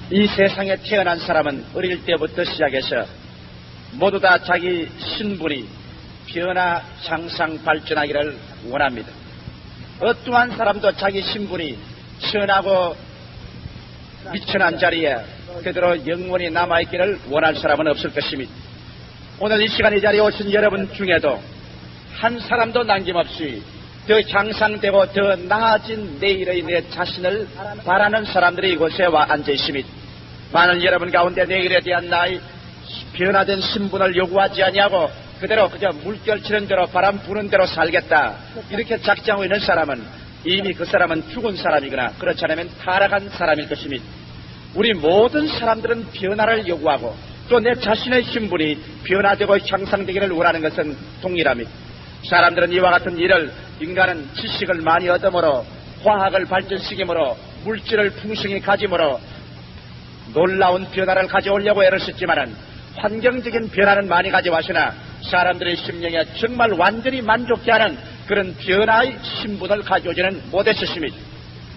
이 세상에 태어난 사람은 어릴 때부터 시작해서 모두 다 자기 신분이 변화, 향상, 발전하기를 원합니다. 어떠한 사람도 자기 신분이 천하고 미천한 자리에 그대로 영원히 남아있기를 원할 사람은 없을 것입니다. 오늘 이 시간 이 자리에 오신 여러분 중에도 한 사람도 남김없이 더 향상되고 더 나아진 내일의 내 자신을 바라는 사람들이 이곳에 와 앉아 있습니다. 많은 여러분 가운데 내일에 대한 나의 변화된 신분을 요구하지 아니하고 그대로 그저 물결 치는 대로 바람 부는 대로 살겠다 이렇게 작정하고 있는 사람은 이미 그 사람은 죽은 사람이거나 그렇지 않으면 타락한 사람일 것입니다. 우리 모든 사람들은 변화를 요구하고 또 내 자신의 신분이 변화되고 향상되기를 원하는 것은 동일합니다. 사람들은 이와 같은 일을 인간은 지식을 많이 얻음으로 화학을 발전시킴으로 물질을 풍성히 가짐으로 놀라운 변화를 가져오려고 애를 썼지만은 환경적인 변화는 많이 가져왔으나 사람들의 심령에 정말 완전히 만족케 하는 그런 변화의 신분을 가져오지는 못했었습니다.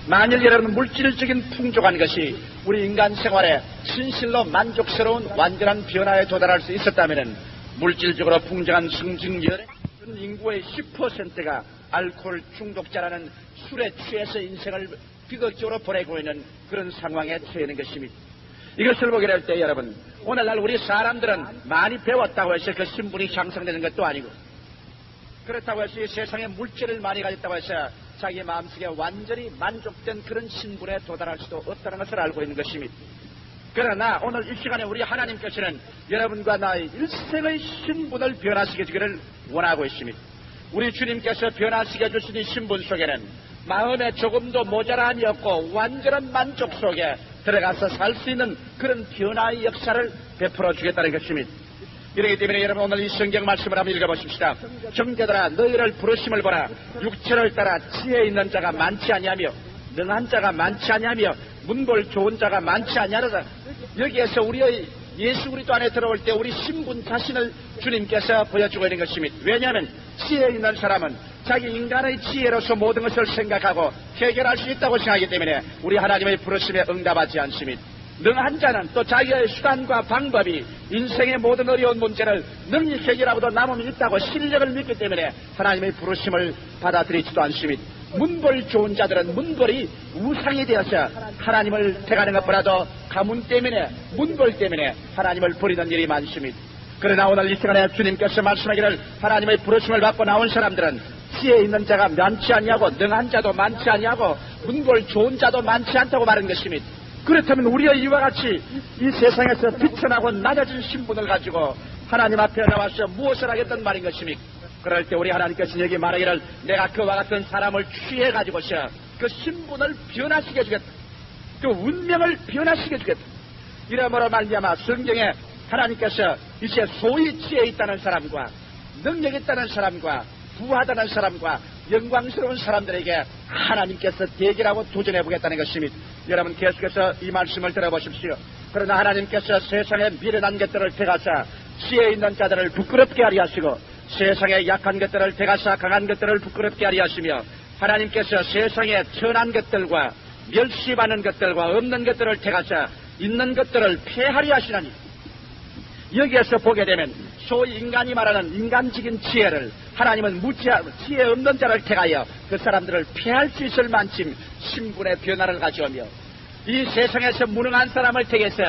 만일 여러분 물질적인 풍족한 것이 우리 인간 생활에 진실로 만족스러운 완전한 변화에 도달할 수 있었다면 물질적으로 풍족한 승진열의 인구의 10%가 알코올 중독자라는 술에 취해서 인생을 비극적으로 보내고 있는 그런 상황에 처해 있는 것입니다. 이것을 보게 될 때 여러분 오늘날 우리 사람들은 많이 배웠다고 해서 그 신분이 향상되는 것도 아니고 그렇다고 해서 이 세상에 물질을 많이 가졌다고 해서 자기 마음속에 완전히 만족된 그런 신분에 도달할 수도 없다는 것을 알고 있는 것입니다. 그러나 오늘 이 시간에 우리 하나님께서는 여러분과 나의 일생의 신분을 변화시켜주기를 원하고 있습니다. 우리 주님께서 변화시켜주신 이 신분 속에는 마음에 조금도 모자람이 없고 완전한 만족 속에 들어가서 살 수 있는 그런 변화의 역사를 베풀어 주겠다는 것입니다. 이러기 때문에 여러분 오늘 이 성경 말씀을 한번 읽어보십시다. 형제들아 너희를 부르심을 보라. 육체를 따라 지혜 있는 자가 많지 아니하며 능한 자가 많지 아니하며 문볼 좋은 자가 많지 아니하다. 여기에서 우리의 예수 그리스도 안에 들어올 때 우리 신분 자신을 주님께서 보여주고 있는 것입니다. 왜냐하면 지혜 있는 사람은 자기 인간의 지혜로서 모든 것을 생각하고 해결할 수 있다고 생각하기 때문에 우리 하나님의 부르심에 응답하지 않습니다. 능한 자는 또 자기의 수단과 방법이 인생의 모든 어려운 문제를 능히 해결하고도 남음이 있다고 실력을 믿기 때문에 하나님의 부르심을 받아들이지도 않습니다. 문벌 좋은 자들은 문벌이 우상이 되어서 하나님을 택하는 것보다도 가문 때문에 문벌 때문에 하나님을 버리는 일이 많습니다. 그러나 오늘 이 시간에 주님께서 말씀하기를 하나님의 부르심을 받고 나온 사람들은 지혜 있는 자가 많지 아니하고 능한 자도 많지 아니하고 문벌 좋은 자도 많지 않다고 말한 것입니다. 그렇다면 우리의 이와 같이 이 세상에서 비천하고 낮아진 신분을 가지고 하나님 앞에 나와서 무엇을 하겠다는 말인 것입니까? 그럴 때 우리 하나님께서 여기 말하기를 내가 그와 같은 사람을 취해가지고서 그 신분을 변화시켜주겠다. 그 운명을 변화시켜주겠다. 이러므로 말미암아 성경에 하나님께서 이제 소위 지혜 있다는 사람과 능력 있다는 사람과 부하다는 사람과 영광스러운 사람들에게 하나님께서 대결하고 도전해보겠다는 것입니다. 여러분 계속해서 이 말씀을 들어보십시오. 그러나 하나님께서 세상에 미련한 것들을 택하사 지혜 있는 자들을 부끄럽게 하리 하시고 세상에 약한 것들을 택하사 강한 것들을 부끄럽게 하리 하시며 하나님께서 세상에 천한 것들과 멸시받는 것들과 없는 것들을 택하사 있는 것들을 폐하리 하시나니 여기에서 보게 되면 소위 인간이 말하는 인간적인 지혜를 하나님은 지혜 없는 자를 택하여 그 사람들을 폐할 수 있을 만큼 신분의 변화를 가져오며 이 세상에서 무능한 사람을 택해서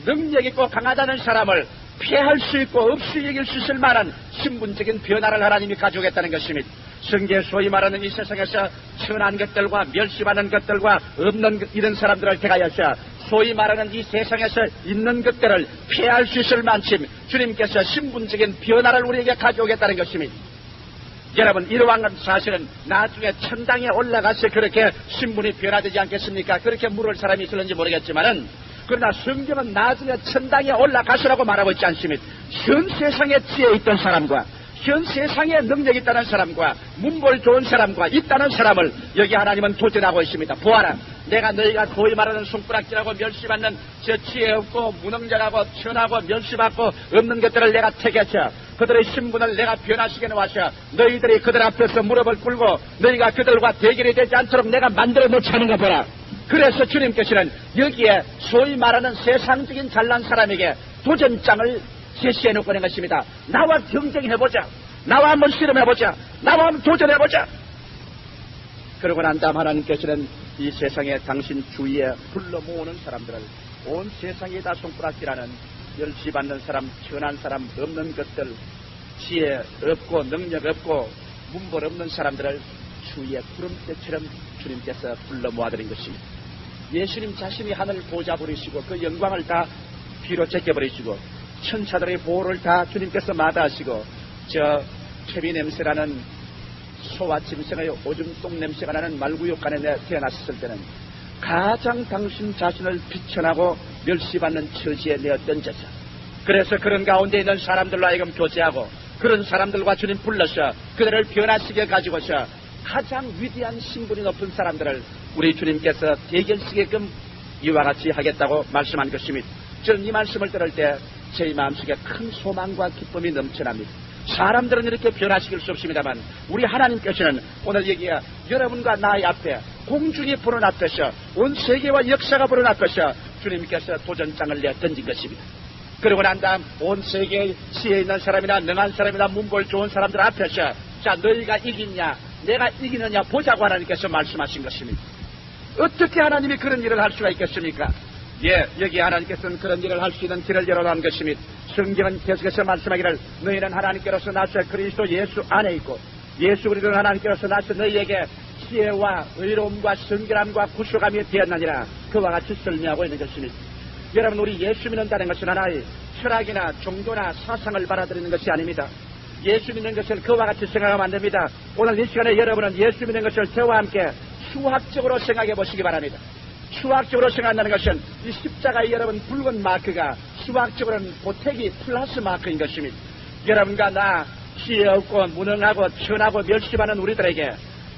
능력 있고 강하다는 사람을 폐할 수 있고 없이 여길 수 있을 만한 신분적인 변화를 하나님이 가져오겠다는 것입니다. 성경에 소위 말하는 이 세상에서 천한 것들과 멸시받는 것들과 없는 이런 사람들을 택하여서 소위 말하는 이 세상에서 있는 것들을 폐할 수 있을 만큼 주님께서 신분적인 변화를 우리에게 가져오겠다는 것입니다. 여러분 이러한 사실은 나중에 천당에 올라가서 그렇게 신분이 변화되지 않겠습니까? 그렇게 물을 사람이 있을는지 모르겠지만은 그러나 성경은 나중에 천당에 올라가시라고 말하고 있지 않습니다. 현 세상에 지혜 있던 사람과 현 세상에 능력 있다는 사람과 문벌 좋은 사람과 있다는 사람을 여기 하나님은 도전하고 있습니다. 보아라, 내가 너희가 소위 말하는 손가락질하고 멸시받는 저 지혜 없고 무능력하고 천하고 멸시받고 없는 것들을 내가 택해서 그들의 신분을 내가 변화시켜 놓아서 너희들이 그들 앞에서 무릎을 꿇고 너희가 그들과 대결이 되지 않도록 내가 만들어 놓지 않은가 보라. 그래서 주님께서는 여기에 소위 말하는 세상적인 잘난 사람에게 도전장을 제시해 놓고 있는 것입니다. 나와 경쟁해보자. 나와 한번 실험해보자. 나와 한번 도전해보자. 그러고 난 다음 하나님께서는 이 세상에 당신 주위에 불러 모으는 사람들을 온 세상에다 손가락질하는 멸시받는 사람, 천한 사람, 없는 것들, 지혜 없고 능력 없고 문벌 없는 사람들을 주위에 구름대처럼 주님께서 불러 모아드린 것입니다. 예수님 자신이 하늘 보좌 버리시고 그 영광을 다 뒤로 제껴버리시고 천사들의 보호를 다 주님께서 마다하시고 저 퇴비 냄새라는 소와 짐승의 오줌 똥 냄새가 나는 말구육간에 태어났을 때는 가장 당신 자신을 비천하고 멸시받는 처지에 내어 던졌죠. 그래서 그런 가운데 있는 사람들로 하여금 교제하고 그런 사람들과 주님 불러서 그들을 변화시켜 가지고서 가장 위대한 신분이 높은 사람들을 우리 주님께서 대결시게끔 이와 같이 하겠다고 말씀한 것입니다. 저는 이 말씀을 들을 때 제 마음속에 큰 소망과 기쁨이 넘쳐납니다. 사람들은 이렇게 변화시킬 수 없습니다만 우리 하나님께서는 오늘 여기에 여러분과 나의 앞에 공중의 불은 앞에서 온 세계와 역사가 불은 앞에서 주님께서 도전장을 내어 던진 것입니다. 그러고 난 다음 온 세계에 지혜 있는 사람이나 능한 사람이나 문벌 좋은 사람들 앞에서 자 너희가 이기냐 내가 이기느냐 보자고 하나님께서 말씀하신 것입니다. 어떻게 하나님이 그런 일을 할 수가 있겠습니까? 예, 여기 하나님께서는 그런 일을 할 수 있는 길을 열어놓은 것입니다. 성경은 계속해서 말씀하기를 너희는 하나님께로서 나서 그리스도 예수 안에 있고 예수 그리스도는 하나님께로서 나서 너희에게 지혜와 의로움과 성결함과 구속함이 되었느니라 그와 같이 설명하고 있는 것입니다. 여러분 우리 예수 믿는다는 것은 하나의 철학이나 종교나 사상을 받아들이는 것이 아닙니다. 예수 믿는 것을 그와 같이 생각하면 안 됩니다. 오늘 이 시간에 여러분은 예수 믿는 것을 저와 함께 수학적으로 생각해 보시기 바랍니다. 수학적으로 생각한다는 것은 이 십자가의 여러분 붉은 마크가 수학적으로는 보태기 플러스 마크인 것입니다. 여러분과 나 지혜 없고 무능하고 천하고 멸시받는 우리들에게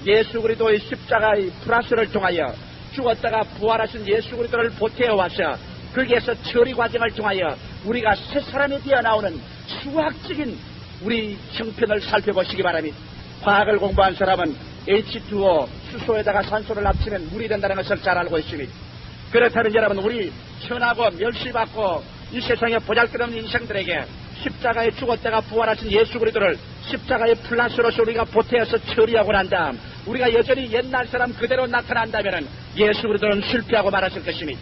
예수 그리스도의 십자가의 플러스를 통하여 죽었다가 부활하신 예수 그리스도를 보태어 와서 거기에서 처리 과정을 통하여 우리가 새 사람이 되어 나오는 수학적인 우리 형편을 살펴보시기 바랍니다. 과학을 공부한 사람은 H2O 수소에다가 산소를 합치면 물이 된다는 것을 잘 알고 있습니다. 그렇다면 여러분 우리 천하고 멸시받고 이 세상에 보잘것없는 인생들에게 십자가에 죽었다가 부활하신 예수 그리스도를 십자가의 플러스로서 우리가 보태어서 처리하고 난 다음 우리가 여전히 옛날 사람 그대로 나타난다면 예수 그리스도는 실패하고 말았을 것입니다.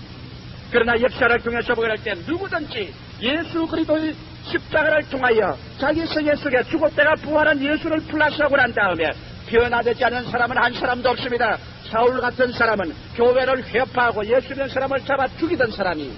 그러나 역사를 통해서 보게 될 때 누구든지 예수 그리스도의 십자가를 통하여 자기 생애 속에 죽었다가 부활한 예수를 플러스하고 난 다음에 변화되지 않은 사람은 한 사람도 없습니다. 사울 같은 사람은 교회를 회파하고 예수 믿는 사람을 잡아 죽이던 사람이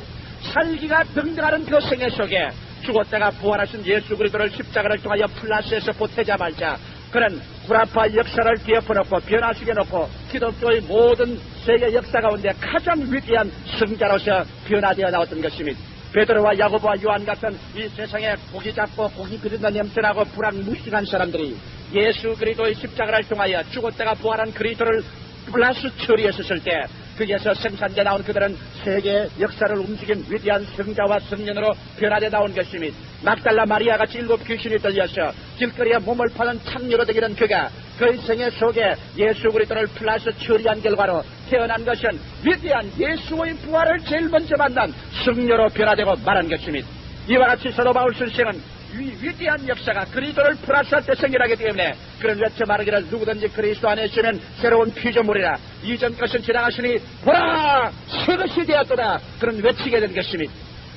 살기가 등등하는 그 생애 속에 죽었다가 부활하신 예수 그리스도를 십자가를 통하여 플러스해서 보태자마자 그는 구라파 역사를 뒤엎어놓고 변화시켜놓고 기독교의 모든 세계 역사 가운데 가장 위대한 승자로서 변화되어 나왔던 것입니다. 베드로와 야고보와 요한 같은 이 세상에 고기 잡고 고기 비린내 냄새나고 불황무식한 사람들이 예수 그리스도의 십자가를 통하여 죽었다가 부활한 그리스도를 플러스 처리했었을 때 거기에서 생산돼 나온 그들은 세계 역사를 움직인 위대한 성자와 성년으로 변화되어 나온 것입니다. 막달라 마리아 같이 7 귀신이 들려서 길거리에 몸을 파는 창녀로 되기는 그가 그 생애 속에 예수 그리스도를 플러스 처리한 결과로 태어난 것은 위대한 예수의 부활을 제일 먼저 만난 성녀로 변화되고 말한 것입니다. 이와 같이 사도 바울 선생은 위대한 역사가 그리스도를 플러스할 때 생겨나기 때문에 그런 외쳐 말하기를 누구든지 그리스도 안에 있으면 새로운 피조물이라 이전 것은 지나가시니 보라 새 것이 되었도다 그런 외치게 된 것입니다.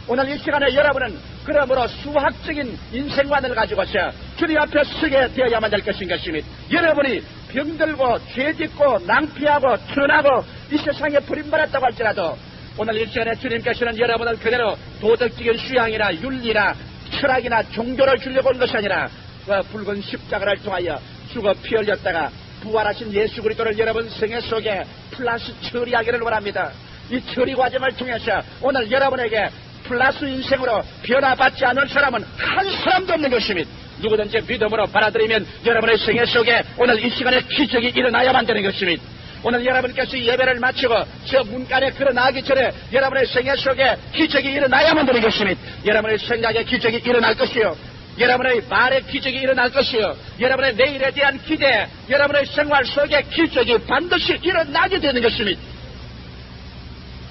오늘 이 시간에 여러분은 그러므로 수학적인 인생관을 가지고서 주님 앞에 서게 되어야만 될 것인 것입니다. 여러분이 병들고 죄짓고 낭피하고 천하고 이 세상에 버림받았다고 할지라도 오늘 이 시간에 주님께서는 여러분을 그대로 도덕적인 수양이나 윤리나 철학이나 종교를 주려고 온 것이 아니라 그 붉은 십자가를 통하여 죽어 피 흘렸다가 부활하신 예수 그리스도를 여러분 생애 속에 플러스 처리하기를 원합니다. 이 처리 과정을 통해서 오늘 여러분에게 플러스 인생으로 변화받지 않은 사람은 한 사람도 없는 것입니다. 누구든지 믿음으로 받아들이면 여러분의 생애 속에 오늘 이 시간에 기적이 일어나야만 되는 것입니다. 오늘 여러분께서 예배를 마치고 저 문간에 걸어나가기 전에 여러분의 생애 속에 기적이 일어나야만 되는 것입니다. 여러분의 생각에 기적이 일어날 것이요, 여러분의 말에 기적이 일어날 것이요, 여러분의 내일에 대한 기대, 여러분의 생활 속에 기적이 반드시 일어나게 되는 것입니다.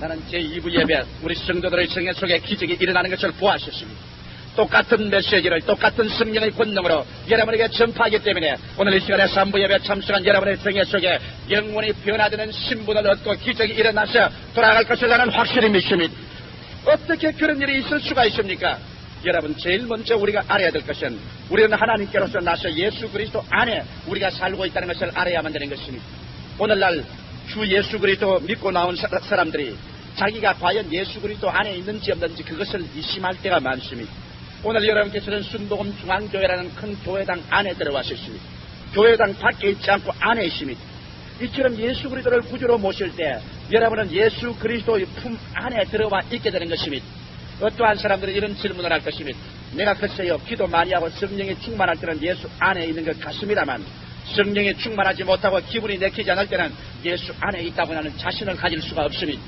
나는 제2부 예배 우리 성도들의 생애 속에 기적이 일어나는 것을 보았습니다. 똑같은 메시지를 똑같은 성령의 권능으로 여러분에게 전파하기 때문에 오늘 이 시간에 3부 예배 참석한 여러분의 생애 속에 영원히 변화되는 신분을 얻고 기적이 일어나서 돌아갈 것을 나는 확실히 믿습니다. 어떻게 그런 일이 있을 수가 있습니까? 여러분, 제일 먼저 우리가 알아야 될 것은 우리는 하나님께로서 나서 예수 그리스도 안에 우리가 살고 있다는 것을 알아야만 되는 것입니다. 오늘날 주 예수 그리스도 믿고 나온 사람들이 자기가 과연 예수 그리스도 안에 있는지 없는지 그것을 의심할 때가 많습니다. 오늘 여러분께서는 순복음 중앙교회라는 큰 교회당 안에 들어가셨습니다. 교회당 밖에 있지 않고 안에 있습니다. 이처럼 예수 그리스도를 구주로 모실 때 여러분은 예수 그리스도의 품 안에 들어와 있게 되는 것입니다. 어떠한 사람들은 이런 질문을 할 것입니다. 내가 글쎄요 기도 많이 하고 성령에 충만할 때는 예수 안에 있는 것 같습니다만 성령에 충만하지 못하고 기분이 내키지 않을 때는 예수 안에 있다고 하는 자신을 가질 수가 없습니다.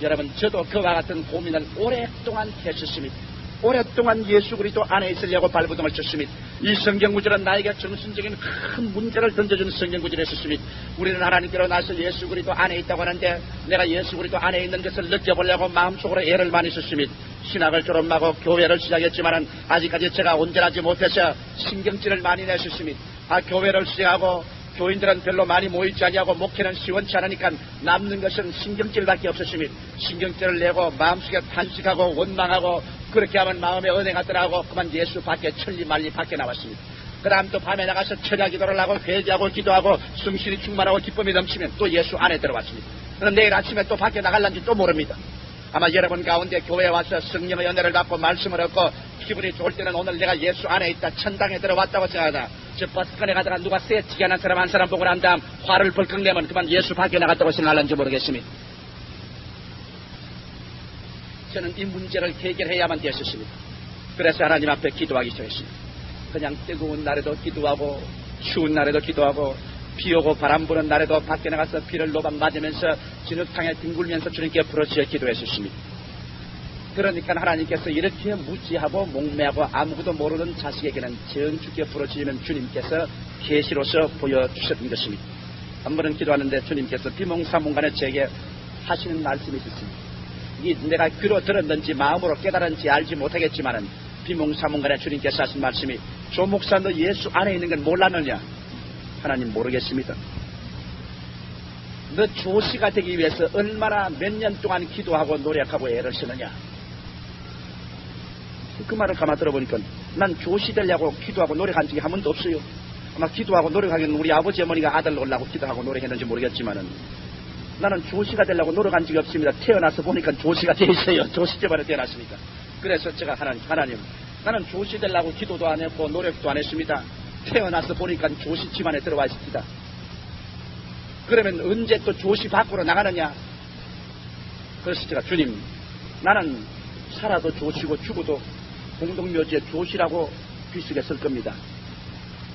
여러분, 저도 그와 같은 고민을 오랫동안 했었습니다. 오랫동안 예수 그리스도 안에 있으려고 발버둥을 쳤습니다. 이 성경 구절은 나에게 정신적인 큰 문제를 던져주는 성경 구절이었습니다. 우리는 하나님께로 나서 예수 그리스도 안에 있다고 하는데 내가 예수 그리스도 안에 있는 것을 느껴보려고 마음속으로 애를 많이 썼습니다. 신학을 졸업하고 교회를 시작했지만 아직까지 제가 온전하지 못해서 신경질을 많이 냈었습니다. 교회를 시작하고 교인들은 별로 많이 모이지 않냐고 목회는 시원치 않으니까 남는 것은 신경질밖에 없었습니다. 신경질을 내고 마음속에 탄식하고 원망하고 그렇게 하면 마음에 은혜가 들어가고 그만 예수 밖에 천리 말리 밖에 나왔습니다. 그 다음 또 밤에 나가서 철야 기도를 하고 회개하고 기도하고 성실히 충만하고 기쁨이 넘치면 또 예수 안에 들어왔습니다. 그럼 내일 아침에 또 밖에 나갈는지 또 모릅니다. 아마 여러분 가운데 교회에 와서 성령의 연애를 받고 말씀을 얻고 기분이 좋을 때는 오늘 내가 예수 안에 있다 천당에 들어왔다고 생각하다 저 버스칸에 가다가 누가 쎄지게 하는 사람 한 사람 보고 난 다음 화를 벌컥 내면 그만 예수 밖에 나갔다고 생각하는지 모르겠습니다. 저는 이 문제를 해결해야만 되었습니다. 그래서 하나님 앞에 기도하기 시작했습니다. 그냥 뜨거운 날에도 기도하고 추운 날에도 기도하고 비 오고 바람 부는 날에도 밖에 나가서 비를 노박 맞으면서 진흙탕에 뒹굴면서 주님께 부르짖어 기도했었습니다. 그러니까 하나님께서 이렇게 무지하고 목매하고 아무것도 모르는 자식에게는 정주께 부르짖으면 주님께서 계시로서 보여주셨던 것입니다. 한 번은 기도하는데 주님께서 비몽사몽간에 제게 하시는 말씀이 있었습니다. 이 내가 귀로 들었는지 마음으로 깨달은지 알지 못하겠지만은 비몽사몽간에 주님께서 하신 말씀이 조 목사 너 예수 안에 있는 건 몰랐느냐? 하나님 모르겠습니다. 너 조시가 되기 위해서 얼마나 몇 년 동안 기도하고 노력하고 애를 쓰느냐? 그 말을 가만 들어보니까 난 조시 되려고 기도하고 노력한 적이 한 번도 없어요. 아마 기도하고 노력하기는 우리 아버지 어머니가 아들 놓으려고 기도하고 노력했는지 모르겠지만은 나는 조시가 되려고 노력한 적이 없습니다. 태어나서 보니까 조시가 돼 있어요. 조시 집안에 태어났으니까. 그래서 제가 하나님 나는 조시 되려고 기도도 안 했고 노력도 안 했습니다. 태어나서 보니까 조시 집안에 들어와 있습니다. 그러면 언제 또 조시 밖으로 나가느냐? 그래서 제가 주님 나는 살아도 조시고 죽어도 공동묘지에 조시라고 귀속에 쓸 겁니다.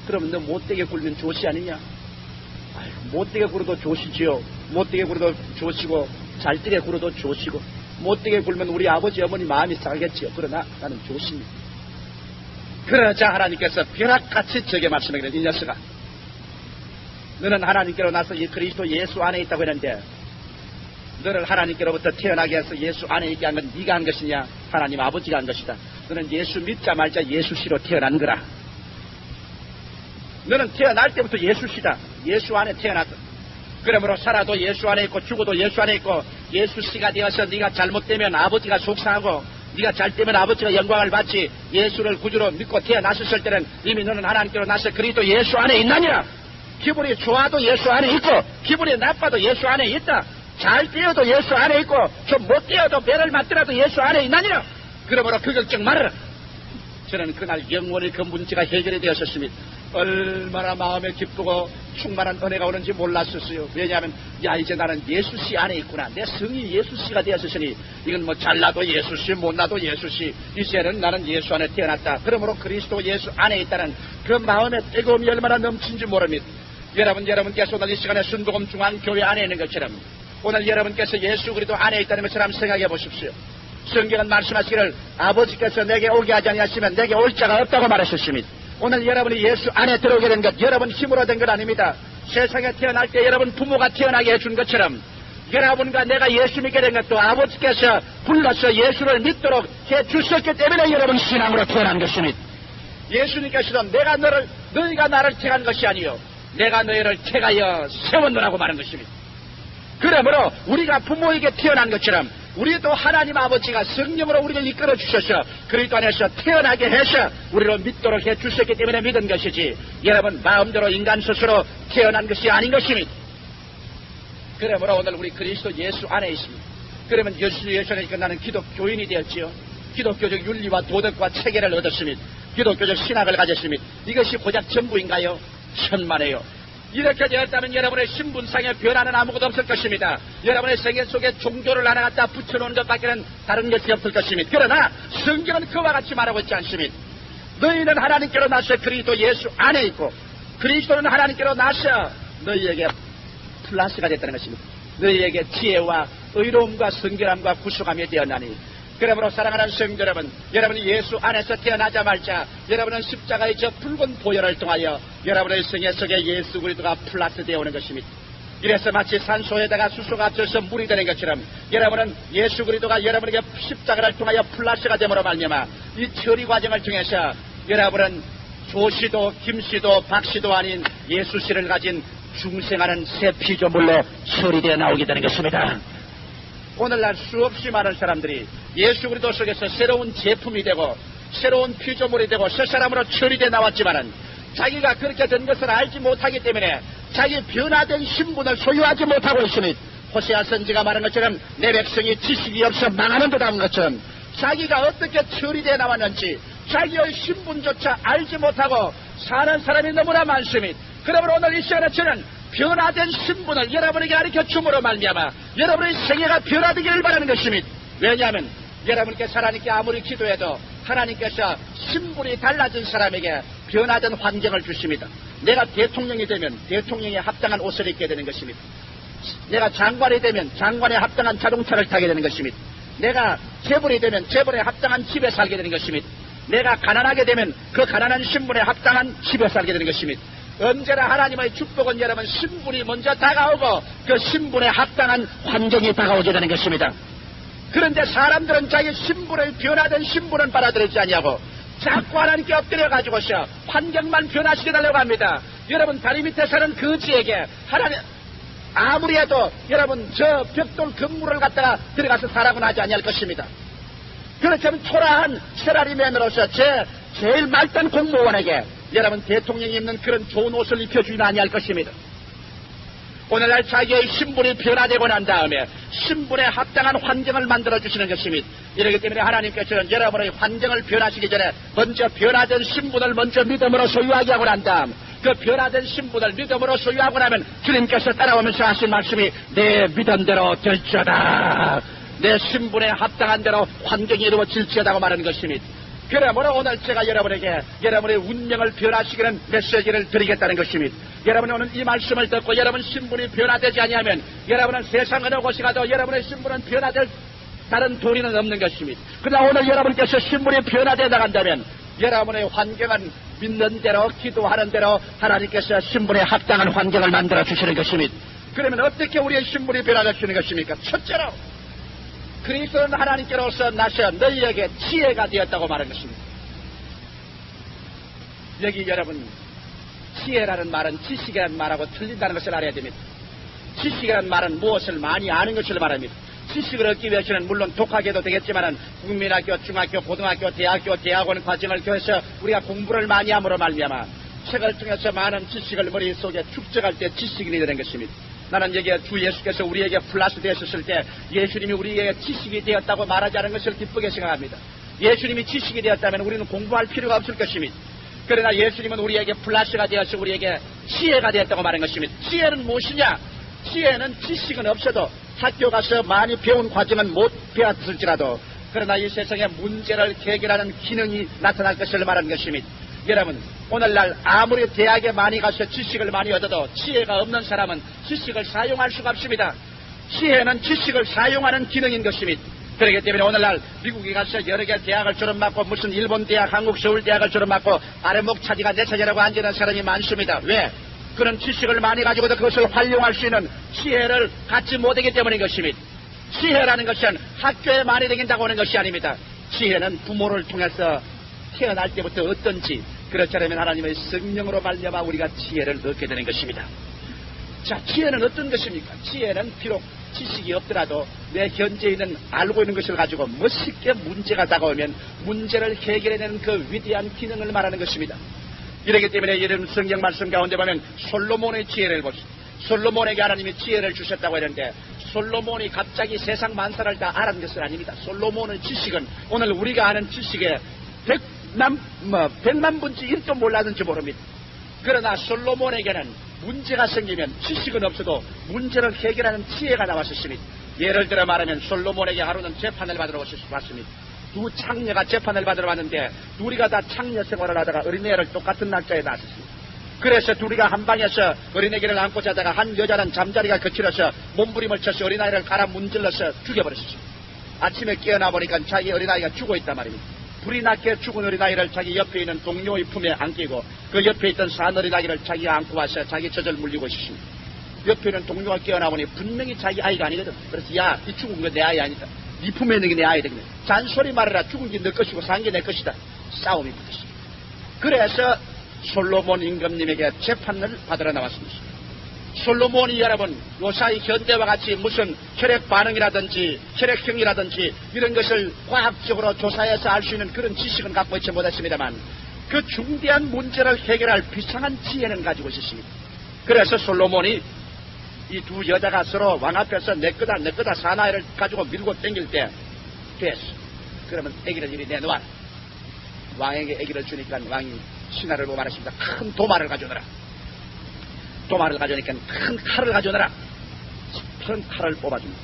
그러면 너 못되게 굴면 조시 아니냐? 아이고, 못되게 굴어도 조시지요. 못되게 굴어도 조시고 잘되게 굴어도 조시고 못되게 굴면 우리 아버지 어머니 마음이 상하겠지요. 그러나 나는 조시입니다. 그러자 하나님께서 벼락같이 제게 말씀하기를 이 녀석아 너는 하나님께로 나서 이 그리스도 예수 안에 있다고 했는데 너를 하나님께로부터 태어나게 해서 예수 안에 있게 한 건 네가 한 것이냐? 하나님 아버지가 한 것이다. 너는 예수 믿자 말자 예수씨로 태어난 거라. 너는 태어날 때부터 예수씨다. 예수 안에 태어났다. 그러므로 살아도 예수 안에 있고 죽어도 예수 안에 있고 예수씨가 되어서 네가 잘못되면 아버지가 속상하고 네가 잘되면 아버지가 영광을 받지 예수를 구주로 믿고 태어났을 때는 이미 너는 하나님께로 나서 그리스도 예수 안에 있느냐? 기분이 좋아도 예수 안에 있고 기분이 나빠도 예수 안에 있다. 잘 되어도 예수 안에 있고 좀 못 되어도 배를 맞더라도 예수 안에 있느냐? 그러므로 그 걱정 말아라. 저는 그날 영원히 그 문제가 해결이 되었습니다. 얼마나 마음에 기쁘고 충만한 은혜가 오는지 몰랐었어요. 왜냐하면 이제 나는 예수씨 안에 있구나. 내 성이 예수씨가 되었으니 이건 뭐 잘나도 예수씨 못나도 예수씨 이제는 나는 예수 안에 태어났다. 그러므로 그리스도 예수 안에 있다는 그 마음의 뜨거움이 얼마나 넘친지 모릅니다. 여러분께서 오늘 이 시간에 순복음 중앙교회 안에 있는 것처럼 오늘 여러분께서 예수 그리스도 안에 있다는 것처럼 생각해 보십시오. 성경은 말씀하시기를 아버지께서 내게 오게 하지 아니하시면 내게 올 자가 없다고 말하셨습니다. 오늘 여러분이 예수 안에 들어오게 된 것 여러분 힘으로 된 것 아닙니다. 세상에 태어날 때 여러분 부모가 태어나게 해준 것처럼 여러분과 내가 예수 믿게 된 것도 아버지께서 불러서 예수를 믿도록 해주셨기 때문에 여러분 신앙으로 태어난 것입니다. 예수님께서도 너희가 나를 택한 것이 아니요 내가 너희를 택하여 세웠노라고 말한 것입니다. 그러므로 우리가 부모에게 태어난 것처럼 우리도 하나님 아버지가 성령으로 우리를 이끌어 주셔서 그리스도 안에서 태어나게 해서 우리를 믿도록 해주셨기 때문에 믿은 것이지 여러분 마음대로 인간 스스로 태어난 것이 아닌 것입니다. 그러므로 오늘 우리 그리스도 예수 안에 있습니다. 그러면 예수 안에 끝나는 기독교인이 되었지요. 기독교적 윤리와 도덕과 체계를 얻었습니다. 기독교적 신학을 가졌습니다. 이것이 고작 전부인가요? 천만에요. 이렇게 되었다면 여러분의 신분상의 변화는 아무것도 없을 것입니다. 여러분의 생애 속에 종교를 하나 갖다 붙여놓은 것밖에는 다른 것이 없을 것입니다. 그러나 성경은 그와 같이 말하고 있지 않습니다. 너희는 하나님께로 나서 그리스도 예수 안에 있고 그리스도는 하나님께로 나서 너희에게 플러스가 됐다는 것입니다. 너희에게 지혜와 의로움과 성결함과 구속함이 되었나니 그러므로 사랑하는 성도 여러분, 여러분이 예수 안에서 태어나자마자 여러분은 십자가의 저 붉은 보혈을 통하여 여러분의 생애 속에 예수 그리스도가 플러스 되어 오는 것입니다. 이래서 마치 산소에다가 수소가 합쳐서 물이 되는 것처럼 여러분은 예수 그리스도가 여러분에게 십자가를 통하여 플러스가 됨으로 말미암아 이 처리 과정을 통해서 여러분은 조씨도 김씨도 박씨도 아닌 예수씨를 가진 중생하는 새 피조물로 처리되어 나오게 되는 것입니다. 오늘날 수없이 많은 사람들이 예수 그리스도 속에서 새로운 제품이 되고 새로운 피조물이 되고 새 사람으로 처리되어 나왔지만은 자기가 그렇게 된 것을 알지 못하기 때문에 자기 변화된 신분을 소유하지 못하고 있습니다. 호세아 선지가 말한 것처럼 내 백성이 지식이 없어 망하는 듯한 것처럼 자기가 어떻게 처리되어 나왔는지 자기의 신분조차 알지 못하고 사는 사람이 너무나 많습니다. 그러므로 오늘 이 시간에 저는 변화된 신분을 여러분에게 가르쳐 줌으로 말미암아 여러분의 생애가 변화되기를 바라는 것입니다. 왜냐하면 여러분께서 하나님께 아무리 기도해도 하나님께서 신분이 달라진 사람에게 변화된 환경을 주십니다. 내가 대통령이 되면 대통령에 합당한 옷을 입게 되는 것입니다. 내가 장관이 되면 장관에 합당한 자동차를 타게 되는 것입니다. 내가 재벌이 되면 재벌에 합당한 집에 살게 되는 것입니다. 내가 가난하게 되면 그 가난한 신분에 합당한 집에 살게 되는 것입니다. 언제나 하나님의 축복은 여러분 신분이 먼저 다가오고 그 신분에 합당한 환경이 다가오게 되는 것입니다. 그런데 사람들은 자기 신분을 변화된 신분은 받아들이지 아니하고 자꾸 하나님께 엎드려가지고서 환경만 변화시켜달라고 합니다. 여러분 다리 밑에 사는 거지에게 하나님 아무리 해도 여러분 저 벽돌 건물을 갖다가 들어가서 살라고는 하지 아니할 것입니다. 그렇다면 초라한 세라리맨으로서 제일 말단 공무원에게 여러분 대통령이 입는 그런 좋은 옷을 입혀주지는 아니할 것입니다. 오늘날 자기의 신분이 변화되고 난 다음에 신분에 합당한 환경을 만들어주시는 것입니다. 이렇기 때문에 하나님께서는 여러분의 환경을 변화시키기 전에 먼저 변화된 신분을 먼저 믿음으로 소유하게 하고 난 다음 그 변화된 신분을 믿음으로 소유하고 나면 주님께서 따라오면서 하신 말씀이 내 믿음대로 될지어다. 내 신분에 합당한 대로 환경이 이루어질지어다고 말하는 것입니다. 그러므로 오늘 제가 여러분에게 여러분의 운명을 변화시키는 메시지를 드리겠다는 것입니다. 여러분이 오늘 이 말씀을 듣고 여러분 신분이 변화되지 아니하면 여러분은 세상 어느 곳에 가도 여러분의 신분은 변화될 다른 도리는 없는 것입니다. 그러나 오늘 여러분께서 신분이 변화되어 나간다면 여러분의 환경은 믿는 대로 기도하는 대로 하나님께서 신분에 합당한 환경을 만들어 주시는 것입니다. 그러면 어떻게 우리의 신분이 변화되시는 것입니까? 첫째로 그리스도는 하나님께로서 나셔 너희에게 지혜가 되었다고 말한 것입니다. 여기 여러분 지혜라는 말은 지식이라는 말하고 틀린다는 것을 알아야 됩니다. 지식이라는 말은 무엇을 많이 아는 것을 말합니다. 지식을 얻기 위해서는 물론 독학해도 되겠지만 국민학교, 중학교, 고등학교, 대학교, 대학원 과정을 교해서 우리가 공부를 많이 함으로 말미암아 책을 통해서 많은 지식을 머릿속에 축적할 때 지식인이 되는 것입니다. 나는 여기에 주 예수께서 우리에게 플러스 되셨을 때 예수님이 우리에게 지식이 되었다고 말하지 않은 것을 기쁘게 생각합니다. 예수님이 지식이 되었다면 우리는 공부할 필요가 없을 것입니다. 그러나 예수님은 우리에게 플러스가 되어서 우리에게 지혜가 되었다고 말한 것입니다. 지혜는 무엇이냐? 지혜는 지식은 없어도 학교 가서 많이 배운 과정은 못 배웠을지라도 그러나 이 세상에 문제를 해결하는 기능이 나타날 것을 말하는 것입니다. 여러분 오늘날 아무리 대학에 많이 가서 지식을 많이 얻어도 지혜가 없는 사람은 지식을 사용할 수가 없습니다. 지혜는 지식을 사용하는 기능인 것입니다. 그렇기 때문에 오늘날 미국에 가서 여러 개 대학을 졸업받고 무슨 일본 대학, 한국 서울 대학을 졸업받고 아래목 차지가 내 차지라고 앉아있는 사람이 많습니다. 왜? 그런 지식을 많이 가지고도 그것을 활용할 수 있는 지혜를 갖지 못하기 때문인 것입니다. 지혜라는 것은 학교에 많이 다닌다고 하는 것이 아닙니다. 지혜는 부모를 통해서 태어날 때부터 어떤지, 그렇지 않으면 하나님의 성령으로 말미암아 우리가 지혜를 얻게 되는 것입니다. 자, 지혜는 어떤 것입니까? 지혜는 비록 지식이 없더라도 내 현재 있는 알고 있는 것을 가지고 멋있게 문제가 다가오면 문제를 해결해내는 그 위대한 기능을 말하는 것입니다. 이렇기 때문에 이런 성경 말씀 가운데 보면 솔로몬의 지혜를 보십시오. 솔로몬에게 하나님이 지혜를 주셨다고 했는데 솔로몬이 갑자기 세상 만사를 다 알은 것은 아닙니다. 솔로몬의 지식은 오늘 우리가 아는 지식의 100만 분의 1도 몰랐는지 모릅니다. 그러나 솔로몬에게는 문제가 생기면 지식은 없어도 문제를 해결하는 지혜가 나왔었습니다. 예를 들어 말하면 솔로몬에게 하루는 재판을 받으러 왔습니다. 두 창녀가 재판을 받으러 왔는데 둘이가 다 창녀 생활을 하다가 어린애를 똑같은 날짜에 낳았습니다. 그래서 둘이가 한 방에서 어린애기를 안고 자다가 한 여자는 잠자리가 거칠어서 몸부림을 쳐서 어린아이를 갈아 문질러서 죽여버렸습니다. 아침에 깨어나 보니까 자기 어린아이가 죽어있단 말입니다. 불이 나게 죽은 어린아이를 자기 옆에 있는 동료의 품에 안기고 그 옆에 있던 산 어린아이를 자기가 안고 와서 자기 젖을 물리고 있었습니다. 옆에 있는 동료가 깨어나 보니 분명히 자기 아이가 아니거든. 그래서 야, 이 죽은 거 내 아이 아니다. 네 품에 있는 게 내 아이다. 잔소리 말해라. 죽은 게 내 것이고 산 게 내 것이다. 싸움이 붙었습니다. 그래서 솔로몬 임금님에게 재판을 받으러 나왔습니다. 솔로몬이 여러분 요사이 현대와 같이 무슨 혈액 반응이라든지 혈액형이라든지 이런 것을 과학적으로 조사해서 알 수 있는 그런 지식은 갖고 있지 못했습니다만 그 중대한 문제를 해결할 비상한 지혜는 가지고 있었습니다. 그래서 솔로몬이 이 두 여자가 서로 왕 앞에서 내 거다 사나이를 가지고 밀고 땡길 때 됐어. 그러면 애기를 이리 내놓아. 왕에게 애기를 주니까 왕이 신하를 보고 말했습니다. 큰 도마를 가져오너라. 도마를 가져오니까 큰 칼을 가져오너라. 큰 칼을 뽑아줍니다.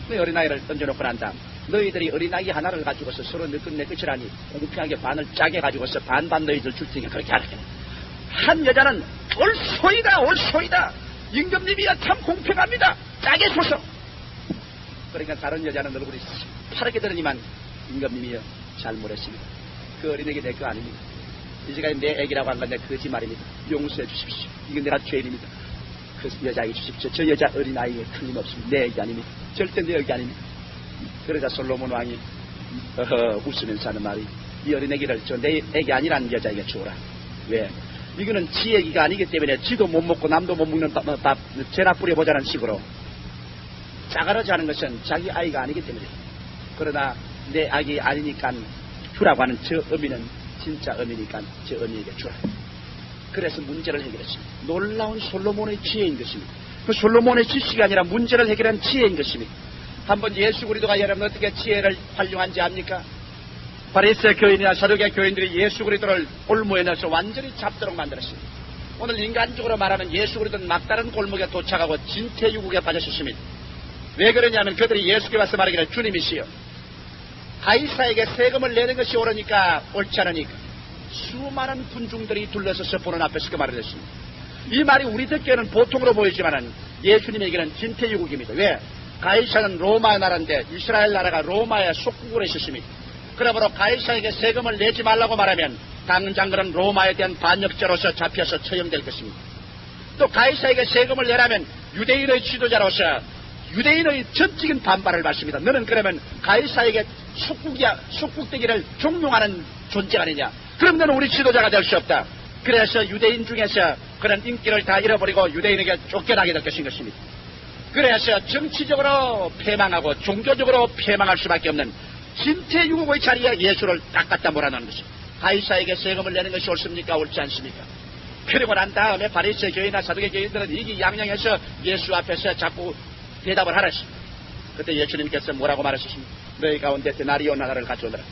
그 어린아이를 던져놓고 난 다음 너희들이 어린아이 하나를 가지고서 서로 내 것이라니 공평하게 반을 짜게 가지고서 반반 너희들 줄 테니까 그렇게 하라. 한 여자는 옳소이다. 임금님이야 참 공평합니다. 짜게 줘서. 그러니까 다른 여자는 얼굴이 파랗게 들으니만 임금님이여 잘못했습니다. 그 어린애기 내 거 아닙니다. 이제까지 내 애기라고 한 건데 거짓말입니다. 용서해 주십시오. 이건 내가 죄인입니다. 그 여자에게 주십시오. 저 여자 어린아이에 틀림없습니다. 내 애기 아닙니다. 절대 내 애기 아닙니다. 그러자 솔로몬 왕이 웃으면서 하는 말이 이 어린애기를 저 내 애기 아니라는 여자에게 주어라. 왜? 이거는 지 애기가 아니기 때문에 지도 못 먹고 남도 못 먹는 밥 재나 뿌려보자는 식으로 짜가르지 하는 것은 자기 아이가 아니기 때문에. 그러나 내 아기 아니니까 주라고 하는 저 어미는 진짜 어미니까 저 어미에게 주라. 그래서 문제를 해결했습니다. 놀라운 솔로몬의 지혜인 것입니다. 그 솔로몬의 지식이 아니라 문제를 해결한 지혜인 것입니다. 한번 예수 그리스도가 여러분 어떻게 지혜를 활용한지 압니까? 바리새 교인이나 사두개 교인들이 예수 그리스도를 골목에 넣어서 완전히 잡도록 만들었습니다. 오늘 인간적으로 말하면 예수 그리스도는 막다른 골목에 도착하고 진퇴유국에 빠졌습니다. 왜 그러냐면 그들이 예수께 와서 말하기를 주님이시여 가이사에게 세금을 내는 것이 옳으니까 옳지 않으니까 수많은 군중들이 둘러서서 보는 앞에서 그 말을 했습니다. 이 말이 우리 듣기에는 보통으로 보이지만 예수님에게는 진퇴유국입니다. 왜? 가이사는 로마 나라인데 이스라엘 나라가 로마의 속국으로 있었습니다. 그러므로 가이사에게 세금을 내지 말라고 말하면 당장 그런 로마에 대한 반역자로서 잡혀서 처형될 것입니다. 또 가이사에게 세금을 내라면 유대인의 지도자로서 유대인의 전적인 반발을 받습니다. 너는 그러면 가이사에게 속국되기를 종용하는 존재가 아니냐. 그럼 너는 우리 지도자가 될 수 없다. 그래서 유대인 중에서 그런 인기를 다 잃어버리고 유대인에게 쫓겨나게 될 것입니다. 그래서 정치적으로 패망하고 종교적으로 패망할 수밖에 없는 진퇴유국의 자리에 예수를 딱 갖다 몰아넣는 것입니다. 가이사에게 세금을 내는 것이 옳습니까? 옳지 않습니까? 그리고 난 다음에 바리새 교인이나 사두개 교인들은 이기양양해서 예수 앞에서 자꾸 대답을 하랬습니다. 그때 예수님께서 뭐라고 말하셨습니까? 너희 가운데 데나리온 하나를 가져오너라.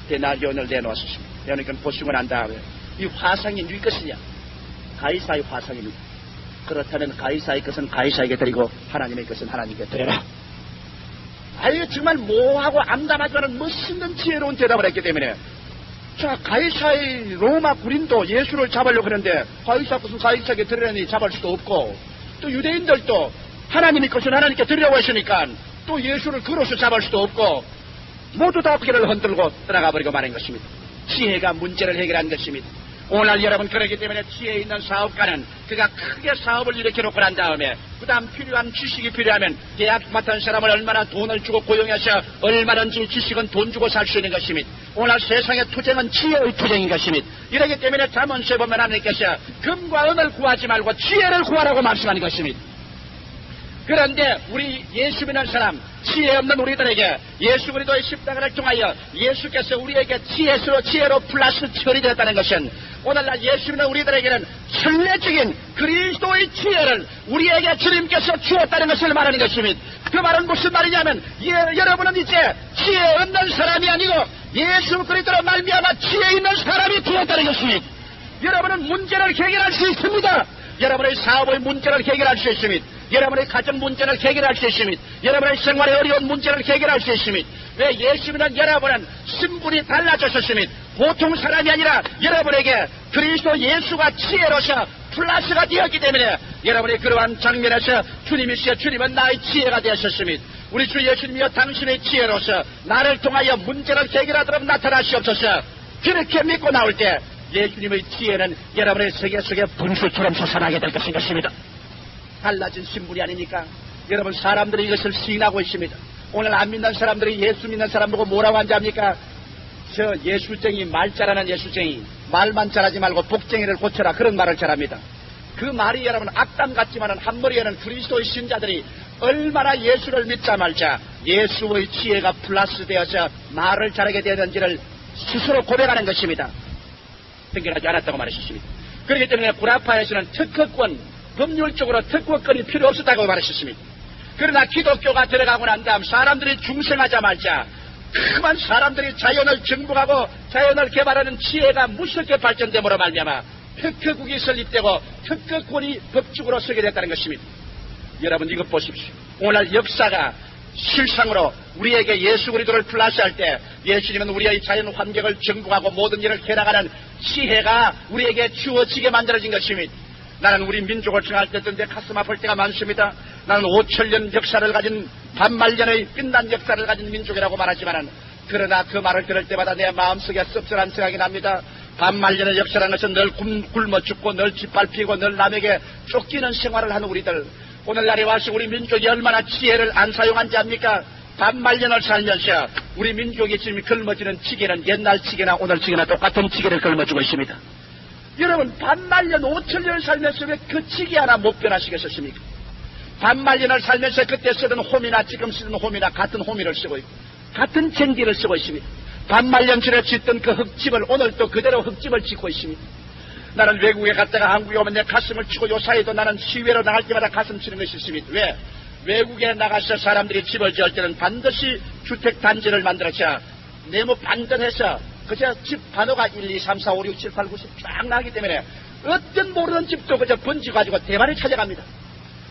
데나리온을 내놓았습니다. 그러니까 보시고 난 다음에 이 화상이 누구 것이냐? 가이사의 화상입니다. 그렇다면 가이사의 것은 가이사에게 드리고 하나님의 것은 하나님께 드려라. 아유 정말 모호하고 암담하지만 멋있는 지혜로운 대답을 했기 때문에 자 가이사의 로마 군인도 예수를 잡으려고 하는데 가이사 것은 가이사에게 드리려니 잡을 수도 없고 또 유대인들도 하나님의 것은 하나님께 드리려고 했으니까 또 예수를 걸어서 잡을 수도 없고 모두 다 어깨를 흔들고 떠나가 버리고 말한 것입니다. 지혜가 문제를 해결한 것입니다. 오늘 여러분 그렇기 때문에 지혜 있는 사업가는 그가 크게 사업을 일으켜놓고 난 다음에 그 다음 필요한 지식이 필요하면 대학 맡은 사람을 얼마나 돈을 주고 고용해서 얼마든지 지식은 돈 주고 살 수 있는 것입니다. 오늘 세상의 투쟁은 지혜의 투쟁인 것입니다. 이렇기 때문에 잠언서에 보면 하나님께서 금과 은을 구하지 말고 지혜를 구하라고 말씀하는 것입니다. 그런데 우리 예수 믿는 사람, 지혜 없는 우리들에게 예수 그리스도의 십자가를 통하여 예수께서 우리에게 지혜로 플러스 처리되었다는 것은 오늘날 예수 믿는 우리들에게는 선례적인 그리스도의 지혜를 우리에게 주님께서 주었다는 것을 말하는 것입니다. 그 말은 무슨 말이냐면 여러분은 이제 지혜 없는 사람이 아니고 예수 그리스도로 말미암아 지혜 있는 사람이 되었다는 것입니다. 여러분은 문제를 해결할 수 있습니다. 여러분의 사업의 문제를 해결할 수 있습니다. 여러분의 가정 문제를 해결할 수 있습니다. 여러분의 생활의 어려운 문제를 해결할 수 있습니다. 왜 예수 믿는 여러분은 신분이 달라졌습니다. 보통 사람이 아니라 여러분에게 그리스도 예수가 지혜로서 플러스가 되었기 때문에 여러분이 그러한 장면에서 주님이시여 주님은 나의 지혜가 되었습니다. 우리 주 예수님이여 당신의 지혜로서 나를 통하여 문제를 해결하도록 나타나시옵소서. 그렇게 믿고 나올 때 예수님의 지혜는 여러분의 세계 속에 분수처럼 솟아나게 될 것입니다. 달라진 신분이 아니니까 여러분 사람들이 이것을 시인하고 있습니다. 오늘 안 믿는 사람들이 예수 믿는 사람 보고 뭐라고 하는지 압니까? 저 예술쟁이, 말 잘하는 예술쟁이, 말만 잘하지 말고 복쟁이를 고쳐라, 그런 말을 잘합니다. 그 말이 여러분 악담 같지만은 한머리에는 그리스도의 신자들이 얼마나 예수를 믿자 말자 예수의 지혜가 플러스 되어서 말을 잘하게 되는지를 스스로 고백하는 것입니다. 생겨나지 않았다고 말하셨습니다. 그렇기 때문에 구라파에서는 특허권, 법률적으로 특허권이 필요 없었다고 말하셨습니다. 그러나 기독교가 들어가고 난 다음 사람들이 중생하자마자 그만 사람들이 자연을 정복하고 자연을 개발하는 지혜가 무섭게 발전됨으로 말미암아 특허국이 설립되고 특허권이 법적으로 서게 됐다는 것입니다. 여러분 이것 보십시오. 오늘 역사가 실상으로 우리에게 예수 그리스도를 플러스할 때 예수님은 우리의 자연 환경을 정복하고 모든 일을 해나가는 지혜가 우리에게 주어지게 만들어진 것입니다. 나는 우리 민족을 생각할 때 내 가슴 아플 때가 많습니다. 나는 5천년 역사를 가진 반말년의 빛난 역사를 가진 민족이라고 말하지만 그러나 그 말을 들을 때마다 내 마음속에 씁쓸한 생각이 납니다. 반말년의 역사라는 것은 늘 굶어 죽고 늘 짓밟히고 늘 남에게 쫓기는 생활을 하는 우리들, 오늘날에 와서 우리 민족이 얼마나 지혜를 안 사용한지 압니까? 반말년을 살면서 우리 민족이 지금 걸머지는 지게는 옛날 지게나 오늘 지게나 똑같은 지게를 걸머쥐고 있습니다. 여러분 반말년 5천년을 살면서 왜 그 지게 하나 못 변화시켰습니까? 반말년을 살면서 그때 쓰던 홈이나 지금 쓰는 홈이나 같은 홈이를 쓰고 있고 같은 쟁기를 쓰고 있습니다. 반말년 전에 짓던 그 흙집을 오늘 또 그대로 흙집을 짓고 있습니다. 나는 외국에 갔다가 한국에 오면 내 가슴을 치고 요사이도 나는 시외로 나갈 때마다 가슴 치는 것이 있습니다. 왜? 외국에 나가서 사람들이 집을 지을 때는 반드시 주택단지를 만들어서 네모 반전해서 그저 집 반호가 1, 2, 3, 4, 5, 6, 7, 8, 9, 10 쫙 나기 때문에 어떤 모르는 집도 그저 번지가지고 대만을 찾아갑니다.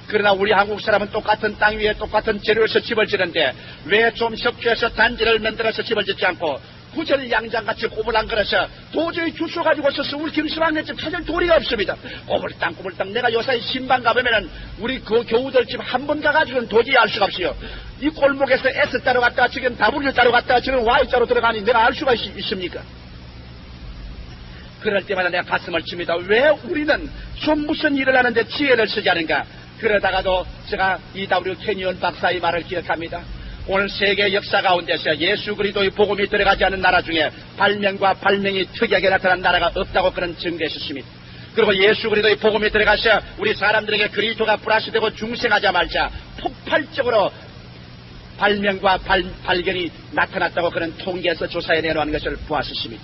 그러나 우리 한국 사람은 똑같은 땅 위에 똑같은 재료에서 집을 짓는데 왜 좀 협조해서 단지를 만들어서 집을 짓지 않고 구절양장같이 꼬불랑거려서 도저히 주소 가지고 있어서 우리 김수방네 집 찾을 도리가 없습니다. 꼬불땅 내가 요사이 신방 가보면은 우리 그 교우들 집 한 번 가가지고는 도저히 알 수가 없어요. 이 골목에서 S자로 갔다가 지금 W자로 갔다가 지금 Y자로 들어가니 내가 알 수가 있습니까? 그럴 때마다 내가 가슴을 칩니다. 왜 우리는 좀 무슨 일을 하는데 지혜를 쓰지 않은가? 그러다가도 제가 E.W. 캐니언 박사의 말을 기억합니다. 오늘 세계 역사 가운데서 예수 그리스도의 복음이 들어가지 않은 나라 중에 발명과 발명이 특이하게 나타난 나라가 없다고 그런 증거했습니다. 그리고 예수 그리스도의 복음이 들어가서 우리 사람들에게 그리스도가 플러스되고 중생하자 말자 폭발적으로 발명과 발견이 나타났다고 그런 통계에서 조사해 내놓은 것을 보았습니다.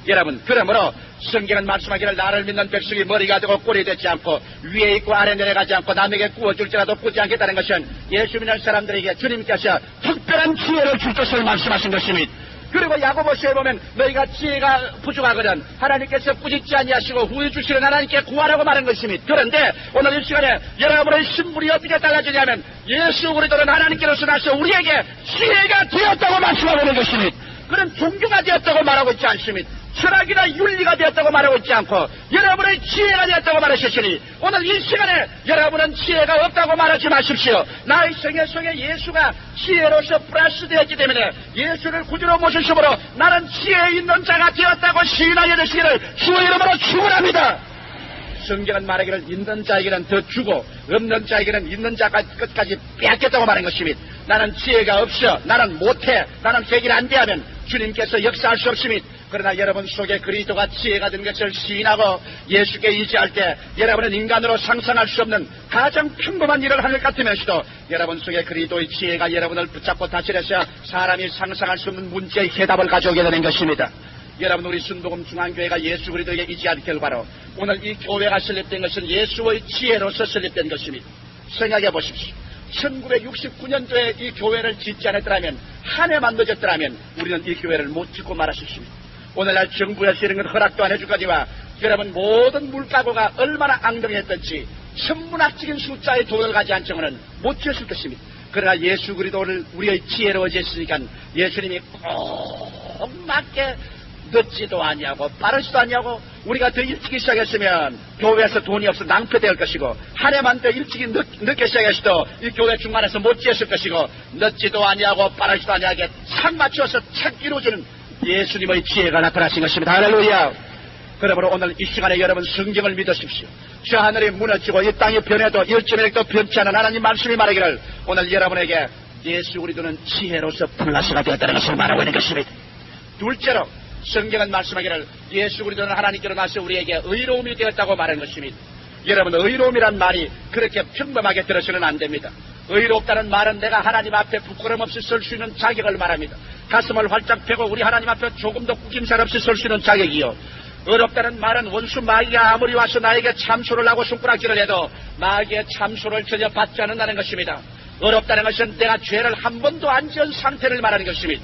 여러분, 그러므로 성경은 말씀하기를 나를 믿는 백성이 머리가 되고 꼴이 되지 않고 위에 있고 아래 내려가지 않고 남에게 구워줄지라도 꾸지 않겠다는 것은 예수 믿는 사람들에게 주님께서 특별한 지혜를 줄 것을 말씀하신 것입니다. 그리고 야고보서에 보면 너희가 지혜가 부족하거든 하나님께서 꾸짖지 아니하시고 후회 주시는 하나님께 구하라고 말한 것입니다. 그런데 오늘 이 시간에 여러분의 신분이 어떻게 달라지냐면 예수 그리스도는 하나님께로서 나서 우리에게 지혜가 되었다고 말씀하고 있는 것입니다. 그런 종교가 되었다고 말하고 있지 않습니다. 철학이나 윤리가 되었다고 말하고 있지 않고 여러분의 지혜가 되었다고 말하셨으니 오늘 이 시간에 여러분은 지혜가 없다고 말하지 마십시오. 나의 생애 속에 예수가 지혜로서 플러스 되었기 때문에 예수를 구주로 모셨으므로 나는 지혜 있는 자가 되었다고 시인하게 되시기를 주의 이름으로 축원합니다. 성경은 말하기를 있는 자에게는 더 주고 없는 자에게는 있는 자가 끝까지 빼앗겼다고 말한 것입니다. 나는 지혜가 없어, 나는 못해, 나는 해결 안 돼 하면 주님께서 역사할 수 없습니다. 그러나 여러분 속에 그리스도가 지혜가 된 것을 시인하고 예수께 의지할 때 여러분은 인간으로 상상할 수 없는 가장 평범한 일을 하는 것 같으면서도 여러분 속에 그리스도의 지혜가 여러분을 붙잡고 다스려서 사람이 상상할 수 없는 문제의 해답을 가져오게 되는 것입니다. 여러분, 우리 순복음 중앙교회가 예수 그리스도에게 의지한 결과로 오늘 이 교회가 설립된 것은 예수의 지혜로서 설립된 것입니다. 생각해 보십시오. 1969년도에 이 교회를 짓지 않았더라면, 한 해만 늦었더라면 우리는 이 교회를 못 짓고 말았습니다. 오늘날 정부에서 이런 건 허락도 안 해줄 거지만 여러분, 모든 물가고가 얼마나 앙등했던지 천문학적인 숫자에 돈을 가지 않고는 못 지었을 것입니다. 그러나 예수 그리스도를 우리의 지혜로 의지했으니까 예수님이 꼭 맞게 늦지도 아니하고 빠르지도 아니하고 우리가 더 일찍 시작했으면 교회에서 돈이 없어 낭패될 것이고 한 해만 더 일찍 늦게 시작했어도 이 교회 중간에서 못 지었을 것이고 늦지도 아니하고 빠르지도 아니하게 착 맞춰서 착 이루어주는 예수님의 지혜가 나타나신 것입니다. 할렐루야. 그러므로 오늘 이 시간에 여러분 성경을 믿으십시오. 저 하늘이 무너지고 이 땅이 변해도 일점에도 변치 않은 하나님 말씀이 말하기를 오늘 여러분에게 예수 그리스도는 지혜로서 플러스가 되었다는 것을 말하고 있는 것입니다. 둘째로 성경은 말씀하기를 예수 그리스도는 하나님께로 나서 우리에게 의로움이 되었다고 말하는 것입니다. 여러분, 의로움이란 말이 그렇게 평범하게 들어서는 안 됩니다. 의롭다는 말은 내가 하나님 앞에 부끄럼 없이 설 수 있는 자격을 말합니다. 가슴을 활짝 펴고 우리 하나님 앞에 조금도 구김살 없이 설 수 있는 자격이요. 의롭다는 말은 원수 마귀가 아무리 와서 나에게 참소를 하고 손가락질을 해도 마귀의 참소를 전혀 받지 않는다는 것입니다. 의롭다는 것은 내가 죄를 한 번도 안 지은 상태를 말하는 것입니다.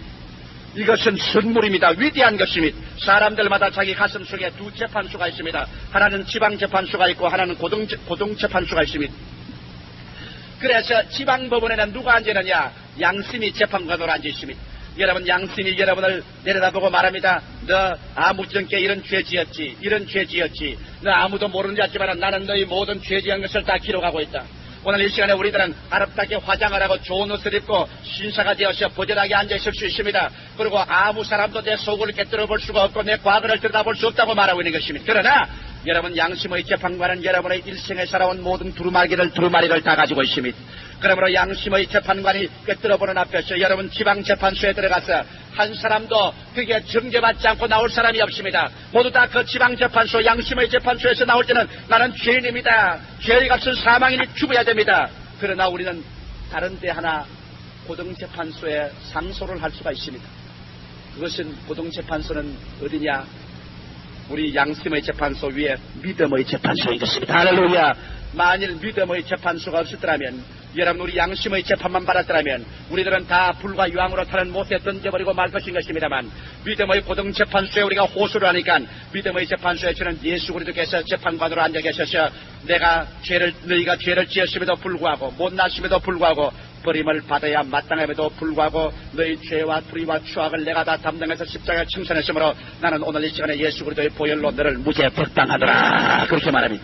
이것은 선물입니다. 위대한 것입니다. 사람들마다 자기 가슴 속에 두 재판소가 있습니다. 하나는 지방재판소가 있고 하나는 고등재판소가 있습니다. 그래서 지방법원에는 누가 앉으느냐? 양심이 재판관으로 앉아 있습니다. 여러분, 양심이 여러분을 내려다보고 말합니다. 너 아무정께 이런 죄 지었지, 이런 죄 지었지. 너 아무도 모르는 줄 알지만 나는 너희 모든 죄 지은 것을 다 기록하고 있다. 오늘 이 시간에 우리들은 아름답게 화장을 하고 좋은 옷을 입고 신사가 되어서 보전하게 앉아있을 수 있습니다. 그리고 아무 사람도 내 속을 깨뜨려 볼 수가 없고 내 과거를 들여다볼 수 없다고 말하고 있는 것입니다. 그러나 여러분, 양심의 재판관은 여러분의 일생에 살아온 모든 두루마리를 다 가지고 있습니다. 그러므로 양심의 재판관이 꿰뚫어보는 앞에서 여러분 지방재판소에 들어가서 한 사람도 그게 정죄받지 않고 나올 사람이 없습니다. 모두 다 그 지방재판소, 양심의 재판소에서 나올 때는 나는 죄인입니다. 죄의 값은 사망이니 죽어야 됩니다. 그러나 우리는 다른 데 하나 고등재판소에 상소를 할 수가 있습니다. 그것은 고등재판소는 어디냐? 우리 양심의 재판소 위에 믿음의 재판소인 것입니다. 할렐루야. 만일 믿음의 재판소가 없었더라면, 여러분 우리 양심의 재판만 받았더라면 우리들은 다 불과 유황으로 타는 못에 던져버리고 말 것인 것입니다만, 믿음의 고등재판소에 우리가 호소를 하니까 믿음의 재판소에 저는 예수 그리스도께서 재판관으로 앉아 계셔서 너희가 죄를 지었음에도 불구하고 못났음에도 불구하고 버림을 받아야 마땅함에도 불구하고 너희 죄와 불의와 추악을 내가 다 담당해서 십자가에 청산했으므로 나는 오늘 이 시간에 예수 그리스도의 보혈로 너를 무죄 백당하더라, 그렇게 말합니다.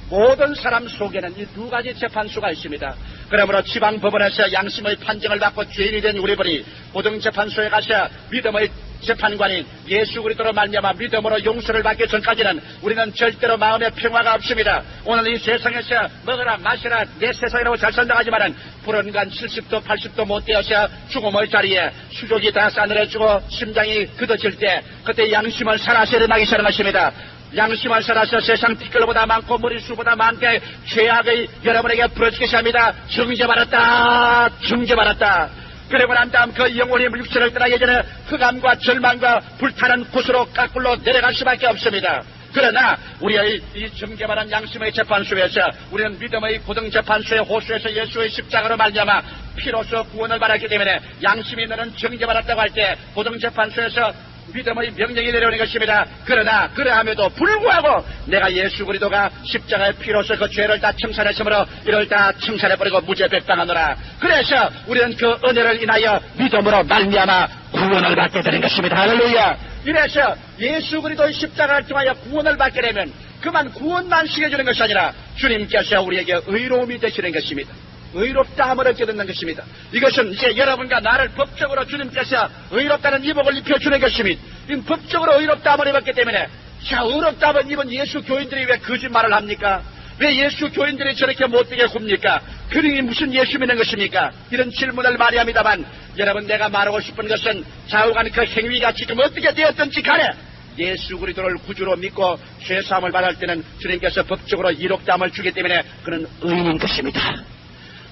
모든 사람 속에는 이 두 가지 재판소가 있습니다. 그러므로 지방법원에서 양심의 판정을 받고 죄인이 된 우리들이 고등재판소에 가서 믿음의 재판관인 예수 그리스도로 말미암아 믿음으로 용서를 받기 전까지는 우리는 절대로 마음의 평화가 없습니다. 오늘 이 세상에서 먹으라 마시라 내 세상이라고 잘 산다고 하지만은 불언간 70도 80도 못 되어서 죽음의 자리에 수족이 다 싸늘해지고 심장이 굳어질 때 그때 양심을 살아서 일어나기 시작하는 것입니다. 양심을 살아서 세상 티끌보다 많고 머리수보다 많게 죄악의 여러분에게 부러지게 합니다. 정죄받았다, 정죄받았다. 그리고 난 다음 그 영혼이 육체를 떠나 예전에 흑암과 절망과 불타는 곳으로 까꿀로 내려갈 수밖에 없습니다. 그러나 우리의 이 정죄받은 양심의 재판소에서 우리는 믿음의 고등재판소의 호수에서 예수의 십자가로 말미암아 피로써 구원을 받았기 때문에 양심이 너는 정죄받았다고 할 때 고등재판소에서 믿음의 명령이 내려오는 것입니다. 그러나 그러함에도 불구하고 내가 예수 그리스도가 십자가의 피로서 그 죄를 다 청산했으므로 이를 다 청산해버리고 무죄 백당하노라. 그래서 우리는 그 은혜를 인하여 믿음으로 말미암아 구원을 받게 되는 것입니다. 할렐루야. 이래서 예수 그리스도의 십자가를 통하여 구원을 받게 되면 그만 구원만 시켜주는 것이 아니라 주님께서 우리에게 의로움이 되시는 것입니다. 의롭다함을 얻게 되는 것입니다. 이것은 이제 여러분과 나를 법적으로 주님께서 의롭다는 이복을 입혀주는 것입니다. 법적으로 의롭다함을 입었기 때문에 자, 의롭다함을 입은 예수 교인들이 왜 거짓말을 합니까? 왜 예수 교인들이 저렇게 못되게 굽니까? 그러니 무슨 예수 믿는 것입니까? 이런 질문을 많이 합니다만 여러분, 내가 말하고 싶은 것은 좌우간 그 행위가 지금 어떻게 되었든지 간에 예수 그리스도를 구주로 믿고 죄사함을 받을 때는 주님께서 법적으로 의롭다함을 주기 때문에 그는 의인인 것입니다.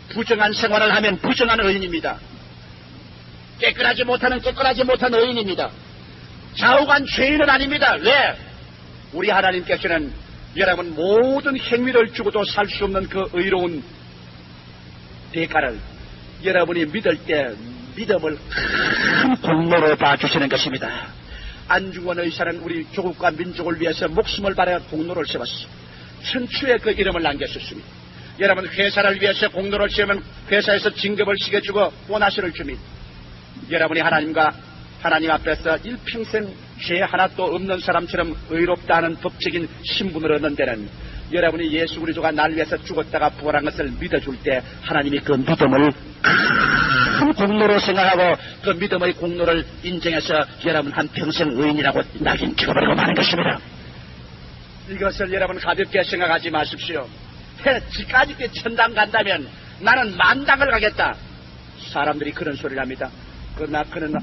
부정한 생활을 하면 부정한 의인입니다. 깨끗하지 못하는 의인입니다. 좌우간 죄인은 아닙니다. 왜? 우리 하나님께서는 여러분 모든 행위를 주고도 살 수 없는 그 의로운 대가를 여러분이 믿을 때 믿음을 큰 공로로 봐주시는 것입니다. 안중근 의사는 우리 조국과 민족을 위해서 목숨을 바쳐 공로를 세웠습니다. 천추에 그 이름을 남겼었습니다. 여러분, 회사를 위해서 공로를 세우면 회사에서 진급을 시켜주고 보너스를 줍니다. 여러분이 하나님 앞에서 일평생 죄 하나도 없는 사람처럼 의롭다는 법적인 신분을 얻는 데는 여러분이 예수 그리스도가 날 위해서 죽었다가 부활한 것을 믿어줄 때 하나님이 그 믿음을 큰 공로로 생각하고 그 믿음의 공로를 인정해서 여러분 한평생 의인이라고 낙인 찍어버리고 마는 것입니다. 이것을 여러분 가볍게 생각하지 마십시오. 지까지 천당 간다면 나는 만당을 가겠다. 사람들이 그런 소리를 합니다. 그러나 그는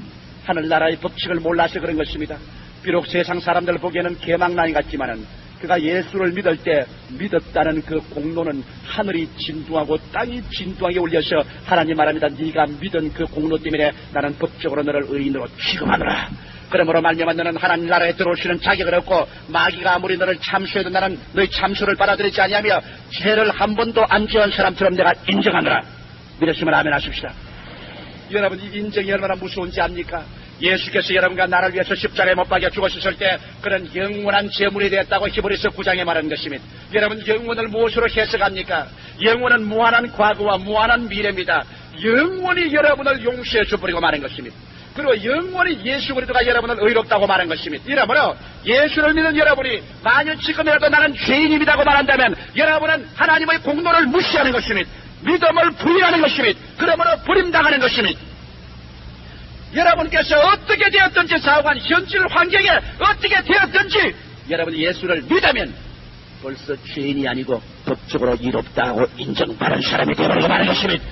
하늘나라의 법칙을 몰라서 그런 것입니다. 비록 세상 사람들 보기에는 개망나니 같지만은 그가 예수를 믿을 때 믿었다는 그 공로는 하늘이 진동하고 땅이 진동하게 울려서 하나님 말합니다. 네가 믿은 그 공로 때문에 나는 법적으로 너를 의인으로 취급하노라. 그러므로 말미암아 너는 하나님 나라에 들어오시는 자격을 얻고 마귀가 아무리 너를 참수해도 나는 너의 참수를 받아들이지 아니하며 죄를 한 번도 안 지은 사람처럼 내가 인정하노라. 믿으시면 아멘 하십시다. 여러분, 이 인정이 얼마나 무서운지 압니까? 예수께서 여러분과 나를 위해서 십자가에 못 박여 죽으셨을 때 그런 영원한 제물이 되었다고 히브리서 9장에 말한 것입니다. 여러분, 영원을 무엇으로 해석합니까? 영원은 무한한 과거와 무한한 미래입니다. 영원히 여러분을 용서해 줘버리고 말한 것입니다. 그리고 영원히 예수 그리스도가 여러분을 의롭다고 말한 것입니다. 이러므로 예수를 믿는 여러분이 만일 지금이라도 나는 죄인입니다고 말한다면 여러분은 하나님의 공로를 무시하는 것입니다. 믿음을 부인하는 것입니다. 그러므로 버림당하는 것입니다. 여러분께서 어떻게 되었든지 사후간 현실 환경에 어떻게 되었든지 여러분이 예수를 믿으면 벌써 죄인이 아니고 법적으로 의롭다고 인정받은 사람이 되어버리고 마는 것입니다.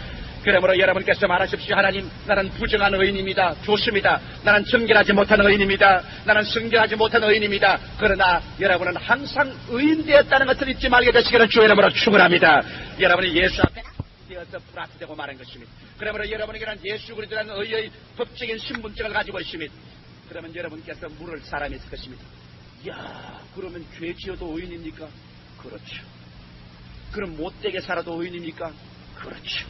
그러므로 여러분께서 말하십시오. 하나님, 나는 부정한 의인입니다. 좋습니다. 나는 정결하지 못한 의인입니다. 나는 성결하지 못한 의인입니다. 그러나 여러분은 항상 의인 되었다는 것을 잊지 말게 되시기를 주의 이름으로 축원합니다. 여러분이 예수 앞에 되어서 불합리되고 말한 것입니다. 그러므로 여러분에게는 예수 그리스도라는 의의 법적인 신분증을 가지고 있습니다. 그러면 여러분께서 물을 사람이 있을 것입니다. 이야, 그러면 죄 지어도 의인입니까? 그렇죠. 그럼 못되게 살아도 의인입니까? 그렇죠.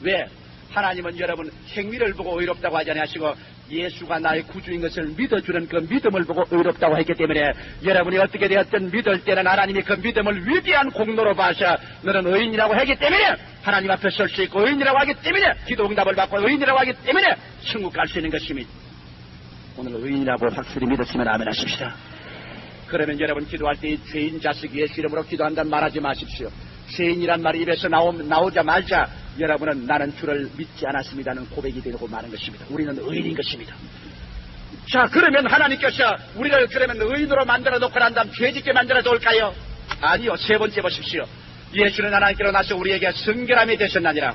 왜? 하나님은 여러분 행위를 보고 의롭다고 하지 않으시고 예수가 나의 구주인 것을 믿어주는 그 믿음을 보고 의롭다고 했기 때문에 여러분이 어떻게 되었든 믿을 때는 하나님이 그 믿음을 위대한 공로로 봐서 너는 의인이라고 하기 때문에 하나님 앞에 설 수 있고 의인이라고 하기 때문에 기도 응답을 받고 의인이라고 하기 때문에 천국 갈 수 있는 것입니다. 오늘 의인이라고 확실히 믿으시면 아멘 하십시다. 그러면 여러분 기도할 때 이 죄인 자식 예수 이름으로 기도한다는 말하지 마십시오. 죄인이란 말이 입에서 나오자마자 여러분은 나는 주를 믿지 않았습니다는 고백이 되고 마는 것입니다. 우리는 의인인 것입니다. 자, 그러면 하나님께서 우리를 그러면 의인으로 만들어 놓고 난 다음 죄짓게 만들어 놓을까요? 아니요. 세 번째 보십시오. 예수는 하나님께로 나서 우리에게 성결함이 되셨나니라.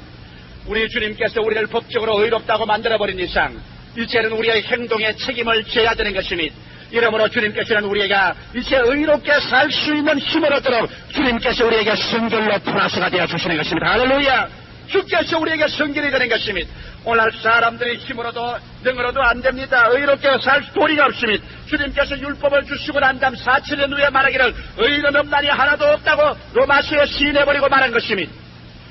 우리 주님께서 우리를 법적으로 의롭다고 만들어버린 이상 이제는 우리의 행동에 책임을 져야 되는 것입니다. 이러므로 주님께서는 우리에게 이제 의롭게 살 수 있는 힘을 얻도록 주님께서 우리에게 성결로 플러스가 되어 주시는 것입니다. 할렐루야. 주께서 우리에게 성결이 되는 것입니다. 오늘 사람들의 힘으로도 능으로도 안 됩니다. 의롭게 살 도리가 없습니다. 주님께서 율법을 주시고 난 다음 4천년 후에 말하기를 의인은 없나니 하나도 없다고 로마서에 시인해버리고 말한 것입니다.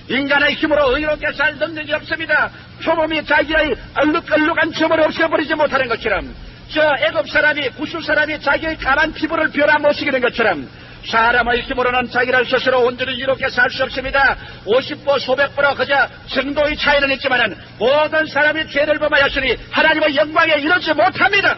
인간의 힘으로 의롭게 살 능력이 없습니다. 표범이 자기의 얼룩얼룩한 점을 없애버리지 못하는 것처럼 저 애굽 사람이 구수 사람이 자기의 까만 피부를 변화 못 시키는 것처럼 사람의 힘으로는 자기를 스스로 온전히 이롭게 살 수 없습니다. 50보 수백보로 그저 정도의 차이는 있지만은 모든 사람이 죄를 범하였으니 하나님의 영광에 이르지 못합니다.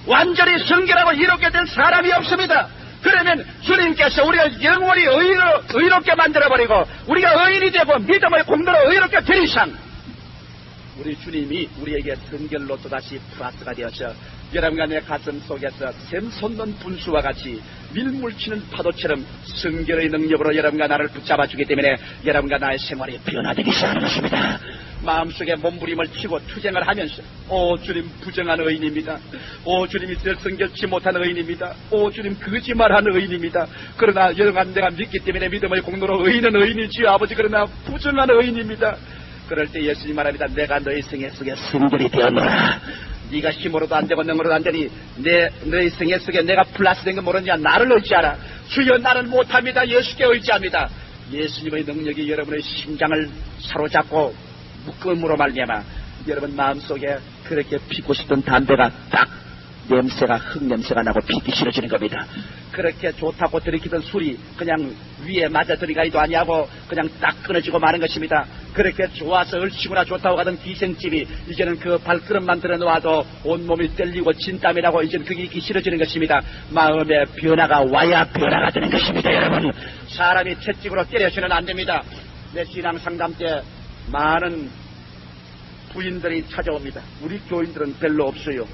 완전히 성결하고 이롭게 된 사람이 없습니다. 그러면 주님께서 우리를 영원히 의롭게 만들어버리고 우리가 의인이 되고 믿음의 공로로 의롭게 된 이상 우리 주님이 우리에게 성결로 또다시 플러스가 되어서 여러분과 내 가슴 속에서 샘솟는 분수와 같이 밀물치는 파도처럼 성결의 능력으로 여러분과 나를 붙잡아주기 때문에 여러분과 나의 생활이 변화되기 시작하는 것입니다. 마음속에 몸부림을 치고 투쟁을 하면서 오 주님 부정한 의인입니다. 오 주님 이스라엘 성결치 못한 의인입니다. 오 주님 거짓말하는 의인입니다. 그러나 여러분 내가 믿기 때문에 믿음의 공로로 의인은 의인이지요 아버지. 그러나 부정한 의인입니다. 그럴 때 예수님 말합니다. 내가 너희 생애 속에 성결이 되었노라. 네가 힘으로도 안 되고 능으로도 안 되니 너희 생애 속에 내가 플러스 된 거 모르느냐. 나를 의지하라. 주여 나는 못합니다. 예수께 의지합니다. 예수님의 능력이 여러분의 심장을 사로잡고 묶음으로 말미암아 여러분 마음속에 그렇게 피고 싶던 담배가 딱 냄새가 흙냄새가 나고 피기 싫어지는 겁니다. 그렇게 좋다고 들이키던 술이 그냥 위에 맞아 들이가기도 아니하고 그냥 딱 끊어지고 마는 것입니다. 그렇게 좋아서 얼씨구나 좋다고 가던 기생집이 이제는 그 발걸음만 들어놓아도 온몸이 떨리고 진땀이 나고 이제는 그게 있기 싫어지는 것입니다. 마음의 변화가 와야 변화가 되는 것입니다. 여러분 사람이 채찍으로 때려서는 안 됩니다. 내 신앙 상담 때 많은 부인들이 찾아옵니다. 우리 교인들은 별로 없어요.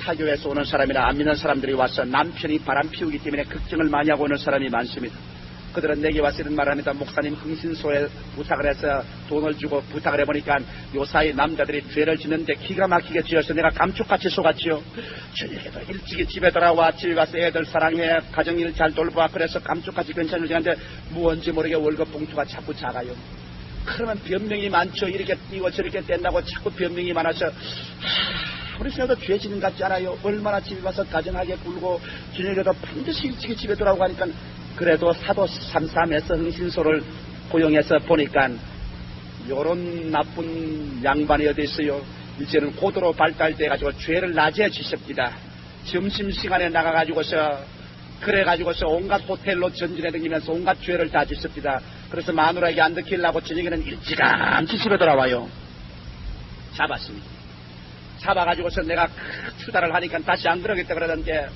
타교에서 오는 사람이나 안 믿는 사람들이 와서 남편이 바람 피우기 때문에 걱정을 많이 하고 오는 사람이 많습니다. 그들은 내게 와서 이런 말을 합니다. 목사님 흥신소에 부탁을 해서 돈을 주고 부탁을 해보니까 요사이 남자들이 죄를 짓는데 기가 막히게 지어서 내가 감쪽같이 속았지요. 저녁에도 일찍이 집에 돌아와 집에 가서 애들 사랑해 가정일 잘 돌봐 그래서 감쪽같이 괜찮을 지는데 무언지 모르게 월급 봉투가 자꾸 작아요. 그러면 변명이 많죠. 이렇게 띄고 저렇게 뗀다고 자꾸 변명이 많아서 우리 생각도 죄 짓는 것 같지 않아요? 얼마나 집에 가서 가정하게 굴고 저녁에도 반드시 일찍이 집에 돌아오고 하니까 그래도 사도 삼삼에서 흥신소를 고용해서 보니까 요런 나쁜 양반이 어디 있어요? 이제는 고도로 발달돼가지고 죄를 낮에 지십니다. 점심시간에 나가가지고서 그래가지고서 온갖 호텔로 전진해 다니면서 온갖 죄를 다 짓습니다. 그래서 마누라에게 안 들키려고 저녁에는 일찌감치 집에 돌아와요. 잡았습니다. 잡아가지고서 내가 추다를 하니까 다시 안 그러겠다 그러던데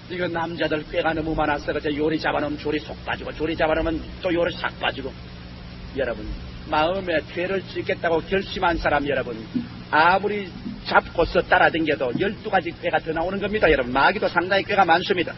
이거 남자들 꾀가 너무 많아서 그저 요리 잡아놓으면 조리 속 빠지고 조리 잡아놓으면 또 요리 싹 빠지고 여러분 마음에 죄를 짓겠다고 결심한 사람 여러분 아무리 잡고서 따라댕겨도 12가지 꾀가 더 나오는 겁니다. 여러분 마귀도 상당히 꾀가 많습니다.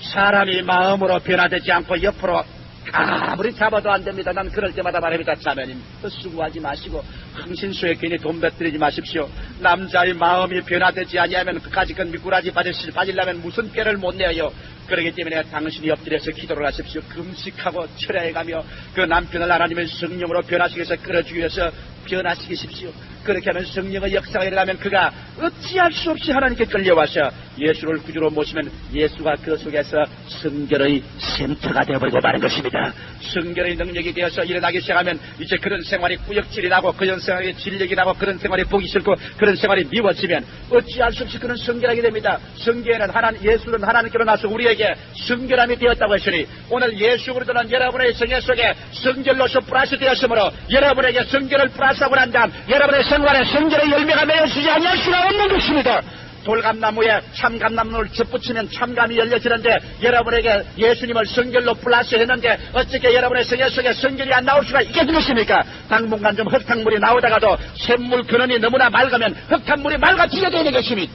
사람이 마음으로 변화되지 않고 옆으로 아무리 잡아도 안 됩니다. 난 그럴 때마다 말합니다. 자매님 수고하지 마시고 흥신소에 괜히 돈 뱉들이지 마십시오. 남자의 마음이 변화되지 아니하면 그까지 건 미꾸라지 빠지려면 무슨 꾀를 못 내요. 그렇기 때문에 당신이 엎드려서 기도를 하십시오. 금식하고 철야해가며 그 남편을 하나님의 성령으로 변화시키기 위해서 끌어주기 위해서 변화시키십시오. 그렇게 하면 성령의 역사가 일어나면 그가 어찌할 수 없이 하나님께 끌려와서 예수를 구주로 모시면 예수가 그 속에서 성결의 센터가 되어버리고 마는 것입니다. 성결의 능력이 되어서 일어나기 시작하면 이제 그런 생활이 꾸역질이 나고 그런 생활이 진력이 나고 그런 생활이 보기 싫고 그런 생활이 미워지면 어찌할 수 없이 그는 성결하게 됩니다. 성결은 예수는 하나님께로 나서 우리에게 성결함이 되었다고 했으니 오늘 예수 그리스도는 여러분의 생애 속에 성결로서 플러스 되었으므로 여러분에게 성결을 플러스하고 난 다음 여러분의 생활에 성결의 열매가 맺어지지 아니할 수가 없는 것입니다. 돌감나무에 참감나무를 접붙이면 참감이 열려지는데 여러분에게 예수님을 성결로 플러스 했는데 어떻게 여러분의 생애 속에 성결이 안 나올 수가 있겠습니까? 당분간 좀 흙탕물이 나오다가도 샘물 근원이 너무나 맑으면 흙탕물이 맑아지게 되는 것입니다.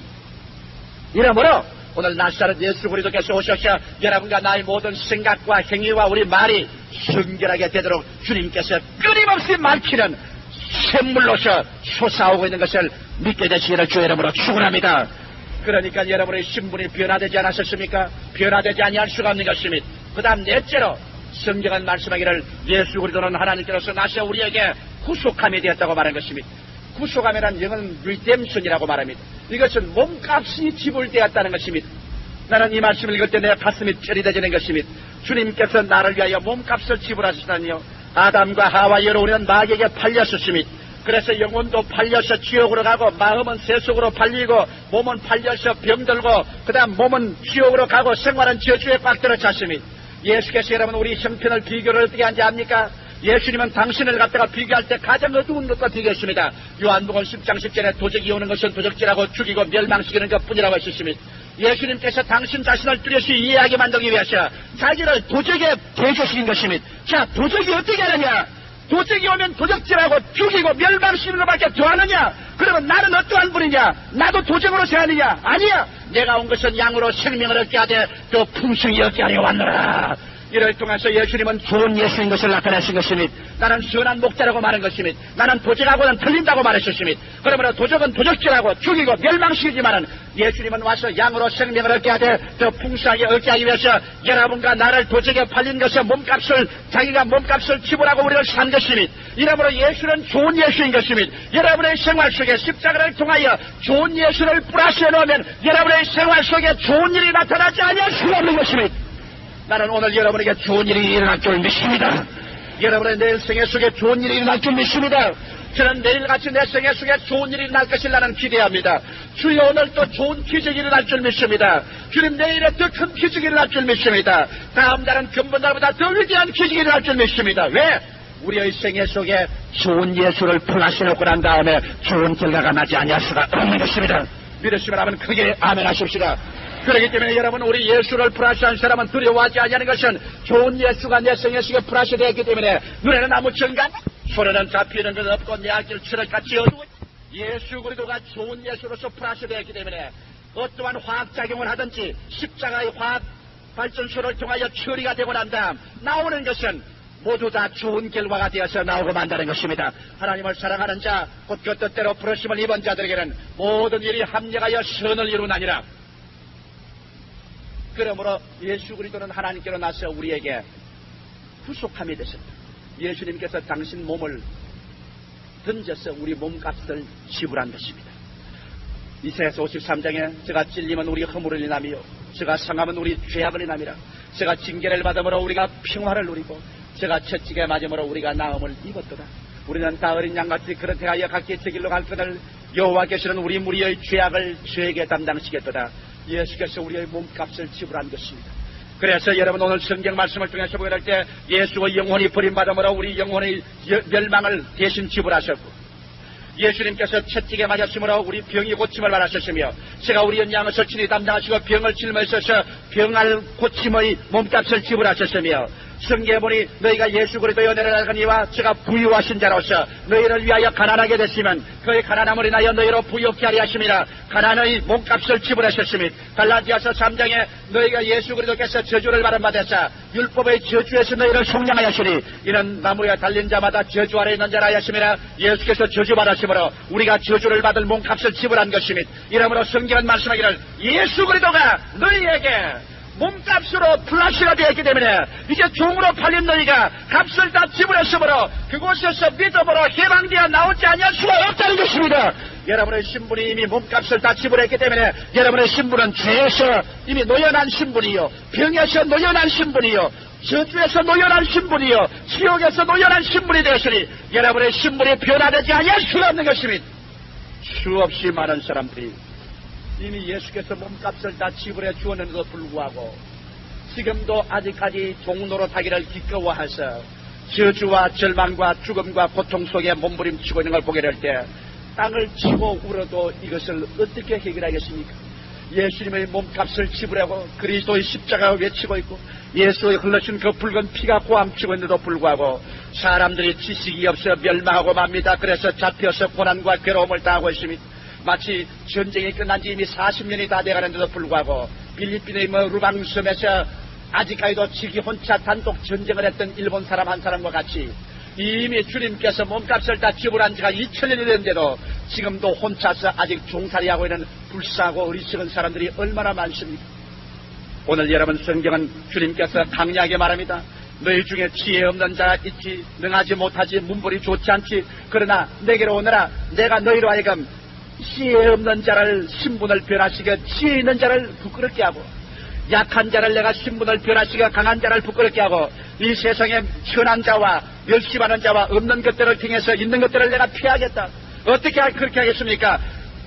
이러므로 오늘 나사렛 예수 그리스도께서 오셔서 여러분과 나의 모든 생각과 행위와 우리 말이 성결하게 되도록 주님께서 끊임없이 맑히는 샘물로서 솟아오고 있는 것을 믿게 되시기를 주의 이름으로 축원합니다. 그러니까 여러분의 신분이 변화되지 않았었습니까? 변화되지 아니할 수가 없는 것입니다. 그 다음 넷째로 성경은 말씀하기를 예수 그리스도는 하나님께로서 나셔 우리에게 구속함이 되었다고 말한 것입니다. 구속함이란 영어는 리뎀션이라고 말합니다. 이것은 몸값이 지불되었다는 것입니다. 나는 이 말씀을 읽을 때 내 가슴이 처리되지는 것입니다. 주님께서 나를 위하여 몸값을 지불하시다니요. 아담과 하와 여로 우리는 마귀에게 팔렸었습니다. 그래서 영혼도 팔려서 지옥으로 가고 마음은 세속으로 팔리고 몸은 팔려서 병들고 그 다음 몸은 지옥으로 가고 생활은 저주에 꽉 들어찼습니다. 예수께서 여러분 우리 형편을 비교를 어떻게 하는지 압니까? 예수님은 당신을 갖다가 비교할 때 가장 어두운 것과 비교했습니다. 요한복음 10장 10절에 도적이 오는 것은 도적질하고 죽이고 멸망시키는 것뿐이라고 하셨습니다. 예수님께서 당신 자신을 뚜렷이 이해하게 만들기 위해서 자기를 도적에 대조시킨 것입니다. 자, 도적이 어떻게 하느냐? 도적이 오면 도적질하고 죽이고 멸망시키는 것밖에 더 하느냐? 그러면 나는 어떠한 분이냐? 나도 도적으로 세하느냐? 아니야. 내가 온 것은 양으로 생명을 얻게 하되 또 풍성히 얻게 하려 왔노라. 이를 통해서 예수님은 좋은 예수인 것을 나타내신 것입니다. 나는 선한 목자라고 말한 것입니다. 나는 도적하고는 틀린다고 말하셨습니다. 그러므로 도적은 도적질하고 죽이고 멸망시키지만은 예수님은 와서 양으로 생명을 얻게 하되 더 풍성하게 얻게 하기 위해서 여러분과 나를 도적에 팔린 것의 몸값을 자기가 몸값을 지불하고 우리를 산 것입니다. 이러므로 예수는 좋은 예수인 것입니다. 여러분의 생활 속에 십자가를 통하여 좋은 예수를 플러스해 놓으면 여러분의 생활 속에 좋은 일이 나타나지 아니할 수가 없는 것입니다. 나는 오늘 여러분에게 좋은 일이 일어날 줄 믿습니다. 여러분의 내일 생애 속에 좋은 일이 일어날 줄 믿습니다. 저는 내일같이 내 생애 속에 좋은 일이 일어날 것을 나는 기대합니다. 주여 오늘 또 좋은 기적이 일어날 줄 믿습니다. 주님 내일에 더 큰 기적이 일어날 줄 믿습니다. 다음 달은 근본달보다 더 위대한 기적이 일어날 줄 믿습니다. 왜? 우리의 생애 속에 좋은 예수를 플러스해놓고 난 다음에 좋은 결과가 나지 아니할 수가 없는 것입니다. 믿으시면 하면 크게 아멘 하십시다. 그렇기 때문에 여러분 우리 예수를 플러스한 사람은 두려워하지 아니하는 것은 좋은 예수가 내 생애 속에 플러스되었기 때문에 눈에는 아무 정감 손에는 잡히는 것 없고 내 앞길 칠흑같이 어두워 예수 그리스도가 좋은 예수로서 플러스되었기 때문에 어떠한 화학작용을 하든지 십자가의 화학 발전소를 통하여 처리가 되고 난 다음 나오는 것은 모두 다 좋은 결과가 되어서 나오고 만다는 것입니다. 하나님을 사랑하는 자 곧 그 뜻대로 부르심을 입은 자들에게는 모든 일이 합력하여 선을 이루나니라. 그러므로 예수 그리스도는 하나님께로 나서 우리에게 구속함이 되셨다. 예수님께서 당신 몸을 던져서 우리 몸값을 지불한 것입니다. 이사야서 53장에 제가 찔림은 우리 허물을 인함이요 제가 상함은 우리 죄악을 인함이라. 제가 징계를 받음으로 우리가 평화를 누리고 제가 채찍에 맞음으로 우리가 나음을 입었도다. 우리는 다 어린 양같이 그렇게 하여 각기 제 길로 갈 것을 여호와께서는 우리 무리의 죄악을 저에게 담당시켰도다. 예수께서 우리의 몸값을 지불한 것입니다. 그래서 여러분 오늘 성경 말씀을 통해서 보게 될 때 예수의 영혼이 버림받음으로 우리 영혼의 멸망을 대신 지불하셨고 예수님께서 채찍에 맞았으므로 우리 병이 고침을 받으셨으며 제가 우리 연양을 친히 담당하시고 병을 짊어지셔서 병할 고침의 몸값을 지불하셨으며 성경에 보니 너희가 예수 그리스도의 은혜를 알거니와 제가 부유하신 자로서 너희를 위하여 가난하게 됐으면 그의 가난함을 인하여 너희로 부유케 하리 하심이라. 가난의 몸값을 지불하셨으니 갈라디아서 3장에 너희가 예수 그리스도께서 저주를 받은 바되사 율법의 저주에서 너희를 속량하였으니 이는 나무에 달린 자마다 저주 아래 있는 자라 하심이라. 예수께서 저주받았으므로 우리가 저주를 받을 몸값을 지불한 것이니 이러므로 성경은 말씀하기를 예수 그리스도가 너희에게 몸값으로 플러스가 되었기 때문에 이제 종으로 팔린 너희가 값을 다 지불했으므로 그곳에서 믿음으로 해방되어 나오지 아니할 수가 없다는 것입니다. 여러분의 신분이 이미 몸값을 다 지불했기 때문에 여러분의 신분은 죄에서 이미 노연한 신분이요 병에서 노연한 신분이요 저주에서 노연한 신분이요 지옥에서 노연한 신분이 되었으니 여러분의 신분이 변화되지 아니할 수가 없는 것입니다. 수없이 많은 사람들이 이미 예수께서 몸값을 다 지불해 주었는데도 불구하고 지금도 아직까지 종노릇하기를 기꺼워해서 저주와 절망과 죽음과 고통 속에 몸부림치고 있는 걸 보게 될 때 땅을 치고 울어도 이것을 어떻게 해결하겠습니까? 예수님의 몸값을 지불하고 그리스도의 십자가를 외치고 있고 예수의 흘러신 그 붉은 피가 고함치고 있는데도 불구하고 사람들이 지식이 없어 멸망하고 맙니다. 그래서 잡혀서 고난과 괴로움을 당하고 있습니다. 마치 전쟁이 끝난 지 이미 40년이 다 돼가는데도 불구하고 필리핀의 루방섬에서 아직까지도 지기 혼자 단독 전쟁을 했던 일본 사람 한 사람과 같이 이미 주님께서 몸값을 다 지불한 지가 2000년이 됐는데도 지금도 혼자서 아직 종살이하고 있는 불쌍하고 어리석은 사람들이 얼마나 많습니까? 오늘 여러분 성경은 주님께서 강력하게 말합니다. 너희 중에 지혜 없는 자가 있지 능하지 못하지 문벌이 좋지 않지 그러나 내게로 오너라 내가 너희로 하여금 지혜 없는 자를 신분을 변화시켜 지혜 있는 자를 부끄럽게 하고 약한 자를 내가 신분을 변화시켜 강한 자를 부끄럽게 하고 이 세상에 천한 자와 멸시받는 자와 없는 것들을 통해서 있는 것들을 내가 피하겠다. 어떻게 그렇게 하겠습니까?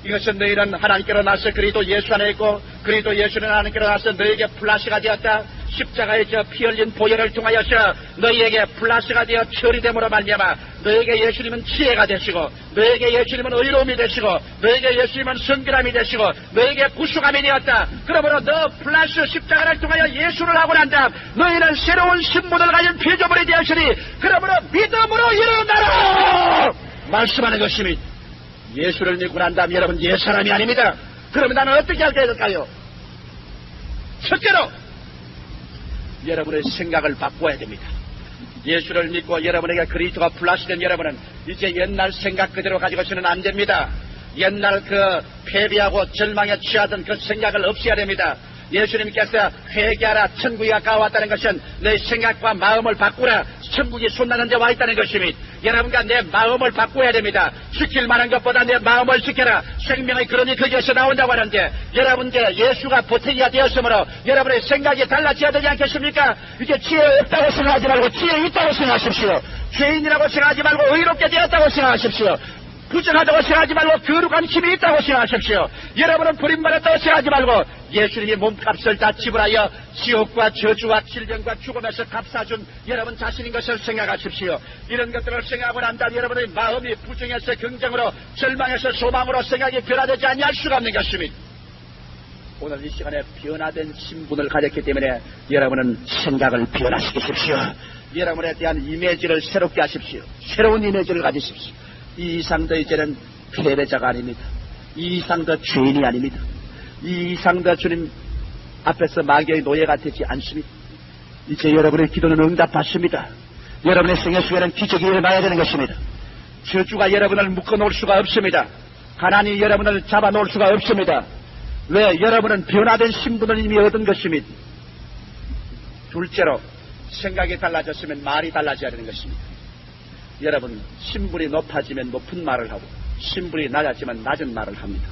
이것은 너희는 하나님께로 나서 그리스도 예수 안에 있고 그리스도 예수는 하나님께로 나서 너희에게 플라스가 되었다. 십자가의 저 피 흘린 보혈을 통하여서 너희에게 플라스가 되어 처리됨으로 말미암아 너희에게 예수님은 지혜가 되시고 너희에게 예수님은 의로움이 되시고 너희에게 예수님은 성결함이 되시고 너희에게 구속함이 되었다. 그러므로 너 플라스 십자가를 통하여 예수를 하고 난 다음 너희는 새로운 신분을 가진 피조물이 되었으니 그러므로 믿음으로 일어나라 말씀하는 것입니다. 예수를 믿고 난 다음 여러분 옛사람이 아닙니다. 그러면 나는 어떻게 할 될까요? 첫째로 여러분의 생각을 바꿔야 됩니다. 예수를 믿고 여러분에게 그리스도가 플러스된 여러분은 이제 옛날 생각 그대로 가지고서는 안 됩니다. 옛날 그 패배하고 절망에 취하던 그 생각을 없애야 됩니다. 예수님께서 회개하라 천국이 가까웠다는 것은 내 생각과 마음을 바꾸라 천국이 손나는 데 와 있다는 것입니다. 여러분과 내 마음을 바꿔야 됩니다. 지킬 만한 것보다 내 마음을 지켜라. 생명의 근원이 거기에서 나온다고 하는데 여러분께 예수가 보태기가 되었으므로 여러분의 생각이 달라져야 되지 않겠습니까? 이제 지혜 없다고 생각하지 말고 지혜 있다고 생각하십시오. 죄인이라고 생각하지 말고 의롭게 되었다고 생각하십시오. 부정하다고 생각하지 말고 거룩한 힘이 있다고 생각하십시오. 여러분은 버림받았다고 생각하지 말고 예수님이 몸값을 다 지불하여 지옥과 저주와 질병과 죽음에서 값사준 여러분 자신인 것을 생각하십시오. 이런 것들을 생각하고 난 다음 여러분의 마음이 부정에서 긍정으로 절망에서 소망으로 생각이 변화되지 아니할 수가 없는 것입니다. 오늘 이 시간에 변화된 신분을 가졌기 때문에 여러분은 생각을 변화시키십시오. 여러분에 대한 이미지를 새롭게 하십시오. 새로운 이미지를 가지십시오. 이 이상 더 이제는 패배자가 아닙니다. 이 이상 더 죄인이 아닙니다. 이 이상 더 주님 앞에서 마귀의 노예가 되지 않습니다. 이제 여러분의 기도는 응답받습니다. 여러분의 생애 속에는 기적이 일어나야 되는 것입니다. 저주가 여러분을 묶어놓을 수가 없습니다. 가난이 여러분을 잡아놓을 수가 없습니다. 왜? 여러분은 변화된 신분을 이미 얻은 것입니다. 둘째로 생각이 달라졌으면 말이 달라져야 되는 것입니다. 여러분 신분이 높아지면 높은 말을 하고 신분이 낮아지면 낮은 말을 합니다.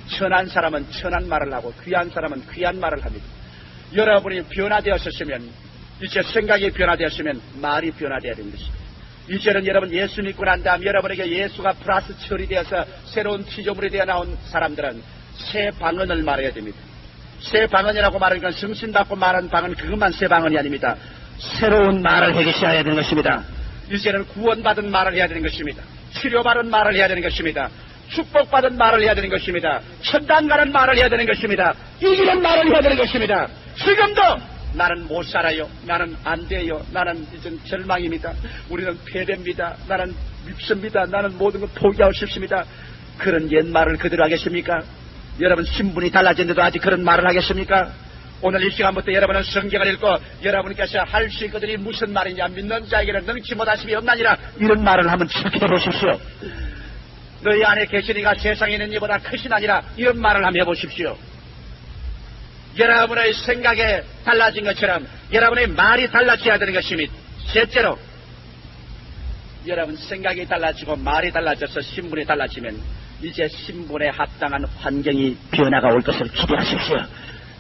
천한 사람은 천한 말을 하고 귀한 사람은 귀한 말을 합니다. 여러분이 변화되었으면 이제 생각이 변화되었으면 말이 변화되어야 되는 것입니다. 이제는 여러분 예수 믿고 난 다음 여러분에게 예수가 플러스 처리되어서 새로운 피조물이 되어 나온 사람들은 새 방언을 말해야 됩니다. 새 방언이라고 말하는 건 성신받고 말하는 방언 그것만 새 방언이 아닙니다. 새로운 말을 해 계셔야 되는 것입니다. 이제는 구원받은 말을 해야 되는 것입니다. 치료받은 말을 해야 되는 것입니다. 축복받은 말을 해야 되는 것입니다. 천당 가는 말을 해야 되는 것입니다. 이기는 말을 해야 되는 것입니다. 지금도 나는 못 살아요. 나는 안 돼요. 나는 이젠 절망입니다. 우리는 패배입니다. 나는 밉습니다. 나는 모든 걸 포기하고 싶습니다. 그런 옛 말을 그대로 하겠습니까? 여러분 신분이 달라졌는데도 아직 그런 말을 하겠습니까? 오늘 이 시간부터 여러분은 성경을 읽고 여러분께서 할 수 있거든이 무슨 말이냐 믿는 자에게는 능치 못하심이 없나니라 이런 말을 한번 기도해 보십시오. 너희 안에 계시니가 세상에 있는 이보다 크신 아니라 이런 말을 한번 해보십시오. 여러분의 생각에 달라진 것처럼 여러분의 말이 달라져야 되는 것입니다. 셋째로 여러분 생각이 달라지고 말이 달라져서 신분이 달라지면 이제 신분에 합당한 환경이 변화가 올 것을 기대하십시오.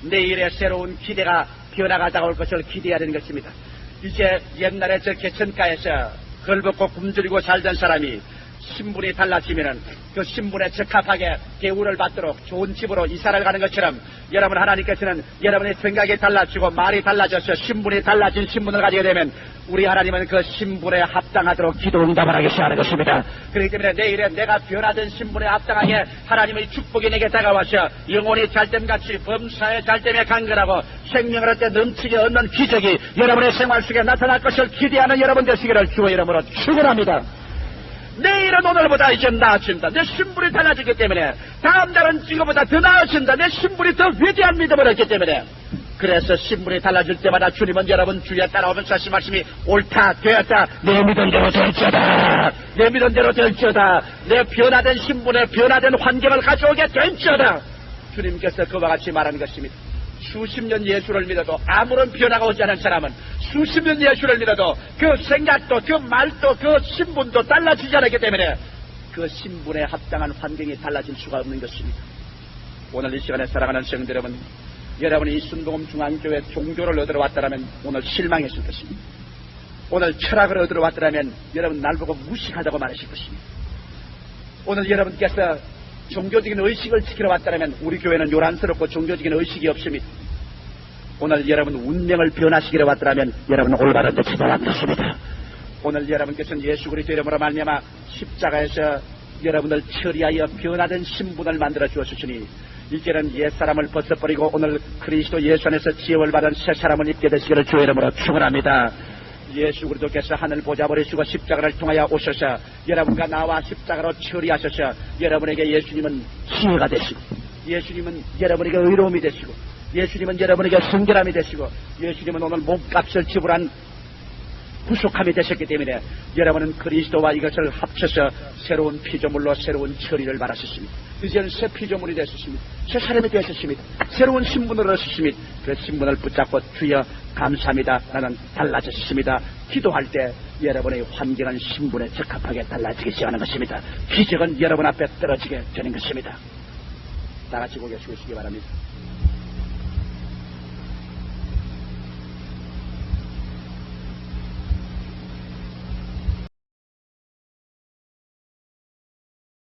내일의 새로운 기대가 변화가 다가올 것을 기대해야 되는 것입니다. 이제 옛날에 저 개천가에서 걸벗고 굶주리고 살던 사람이 신분이 달라지면은 그 신분에 적합하게 대우를 받도록 좋은 집으로 이사를 가는 것처럼 여러분 하나님께서는 여러분의 생각이 달라지고 말이 달라져서 신분이 달라진 신분을 가지게 되면 우리 하나님은 그 신분에 합당하도록 기도 응답을 하게 하는 것입니다. 그렇기 때문에 내일에 내가 변화된 신분에 합당하게 하나님의 축복이 내게 다가와서 영혼이 잘됨같이 범사의 잘됨에 강건하고 생명을 얻게 넘치게 얻는 기적이 여러분의 생활 속에 나타날 것을 기대하는 여러분 되시기를 주의 이름으로 축원합니다. 내일은 오늘보다 이제 나아진다. 내 신분이 달라지기 때문에 다음 날은 지금보다 더 나아진다. 내 신분이 더 위대한 믿음을 했기 때문에 그래서 신분이 달라질 때마다 주님은 여러분 주위에 따라오면서 하신 말씀이 옳다 되었다 내 믿음대로 될지어다 내 믿음대로 될지어다 내 변화된 신분에 변화된 환경을 가져오게 될지어다 주님께서 그와 같이 말하는 것입니다. 수십 년 예수를 믿어도 아무런 변화가 오지 않은 사람은 수십 년 예수를 믿어도 그 생각도 그 말도 그 신분도 달라지지 않았기 때문에 그 신분에 합당한 환경이 달라질 수가 없는 것입니다. 오늘 이 시간에 사랑하는 성도 여러분 여러분이 이 순복음 중앙교회 종교를 얻으러 왔다면 오늘 실망했을 것입니다. 오늘 철학을 얻으러 왔다면 여러분 날 보고 무식하다고 말하실 것입니다. 오늘 여러분께서 종교적인 의식을 지키러 왔다면 우리 교회는 요란스럽고 종교적인 의식이 없습니다. 오늘 여러분 운명을 변화시키러 왔다면 여러분은 올바른 데 찾아왔습니다. 오늘 여러분께서는 예수 그리스도 이름으로 말미암아 십자가에서 여러분을 처리하여 변화된 신분을 만들어 주었으니 이제는 옛사람을 벗어버리고 오늘 그리스도 예수 안에서 지혜를 받은 새사람을 입게 되시기를 주의 이름으로 축원합니다. 예수 그리스도께서 하늘 보좌 버리시고 십자가를 통하여 오셔서 여러분과 나와 십자가로 처리하셔서 여러분에게 예수님은 지혜가 되시고 예수님은 여러분에게 의로움이 되시고 예수님은 여러분에게 순결함이 되시고 예수님은 오늘 몸값을 지불한 구속함이 되셨기 때문에 여러분은 그리스도와 이것을 합쳐서 새로운 피조물로 새로운 처리를 받으셨습니다. 이제는 새 피조물이 되셨습니다. 새 사람이 되셨습니다. 새로운 신분을 얻으셨습니다. 그 신분을 붙잡고 주여 감사합니다. 나는 달라졌습니다. 기도할 때 여러분의 환경은 신분에 적합하게 달라지기 시작하는 것입니다. 기적은 여러분 앞에 떨어지게 되는 것입니다. 다 같이 고개 숙이시기 바랍니다.